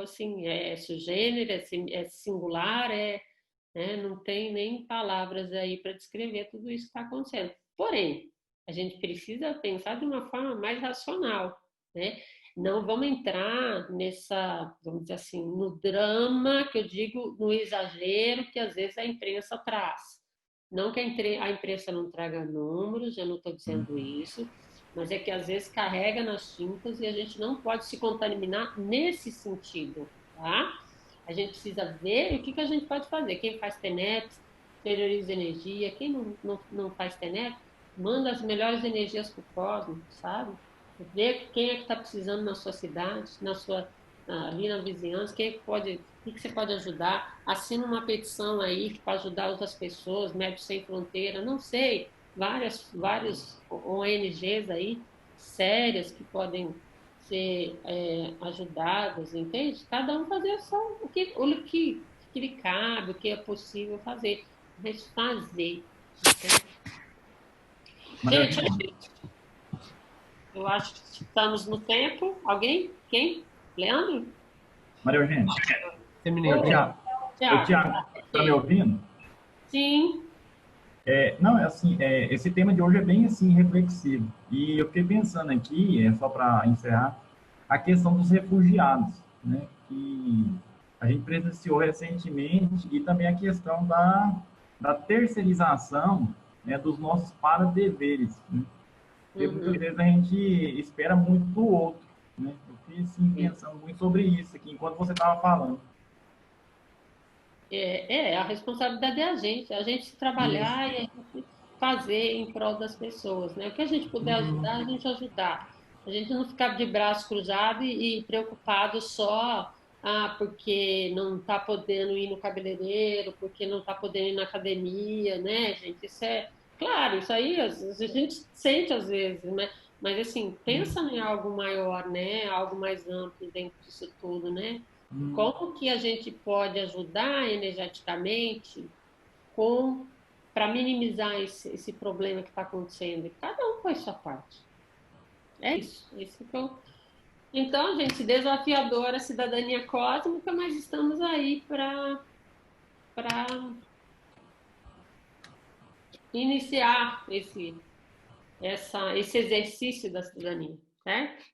assim, sui generis, é singular, né? Não tem nem palavras aí para descrever tudo isso que está acontecendo. Porém, a gente precisa pensar de uma forma mais racional, né? Não vamos entrar nessa, vamos dizer assim, no drama, que eu digo, no exagero que às vezes a imprensa traz. Não que a imprensa não traga números, eu não estou dizendo isso, mas é que às vezes carrega nas tintas e a gente não pode se contaminar nesse sentido, tá? A gente precisa ver o que a gente pode fazer. Quem faz TENEPS, prioriza energia. Quem não faz TENEPS, manda as melhores energias para o cosmos, sabe? Ver quem é que está precisando na sua cidade, ali na vizinhança, quem é o que você pode ajudar. Assina uma petição aí para ajudar outras pessoas, Médicos Sem Fronteira, não sei, várias ONGs aí sérias que podem ser ajudadas, entende? Cada um fazer só o que lhe cabe, o que é possível fazer, mas fazer. Maria Gente, Eugênia, eu acho que estamos no tempo. Alguém? Quem? Leandro? Maria Eugênia, Terminei o aqui. Tiago, tá me ouvindo? Sim. Não, é assim, esse tema de hoje é bem assim reflexivo. E eu fiquei pensando aqui, só para encerrar, a questão dos refugiados, né? Que a gente presenciou recentemente e também a questão da terceirização, né, dos nossos para-deveres, né? Porque muitas vezes a gente espera muito do outro, né? Eu fiquei assim, pensando muito sobre isso aqui enquanto você estava falando. A responsabilidade é a gente se Isso. trabalhar e a gente fazer em prol das pessoas, né? O que a gente puder ajudar, a gente ajudar. A gente não ficar de braço cruzado e preocupado só porque não está podendo ir no cabeleireiro, porque não está podendo ir na academia, né, gente? Isso é claro, isso aí a gente sente às vezes, mas assim, pensa em algo maior, né? Algo mais amplo dentro disso tudo, né? Como que a gente pode ajudar energeticamente para minimizar esse problema que está acontecendo? Cada um faz sua parte. É isso. Isso que Então, gente, desafiadora a cidadania cósmica, mas estamos aí para iniciar esse exercício da cidadania, certo?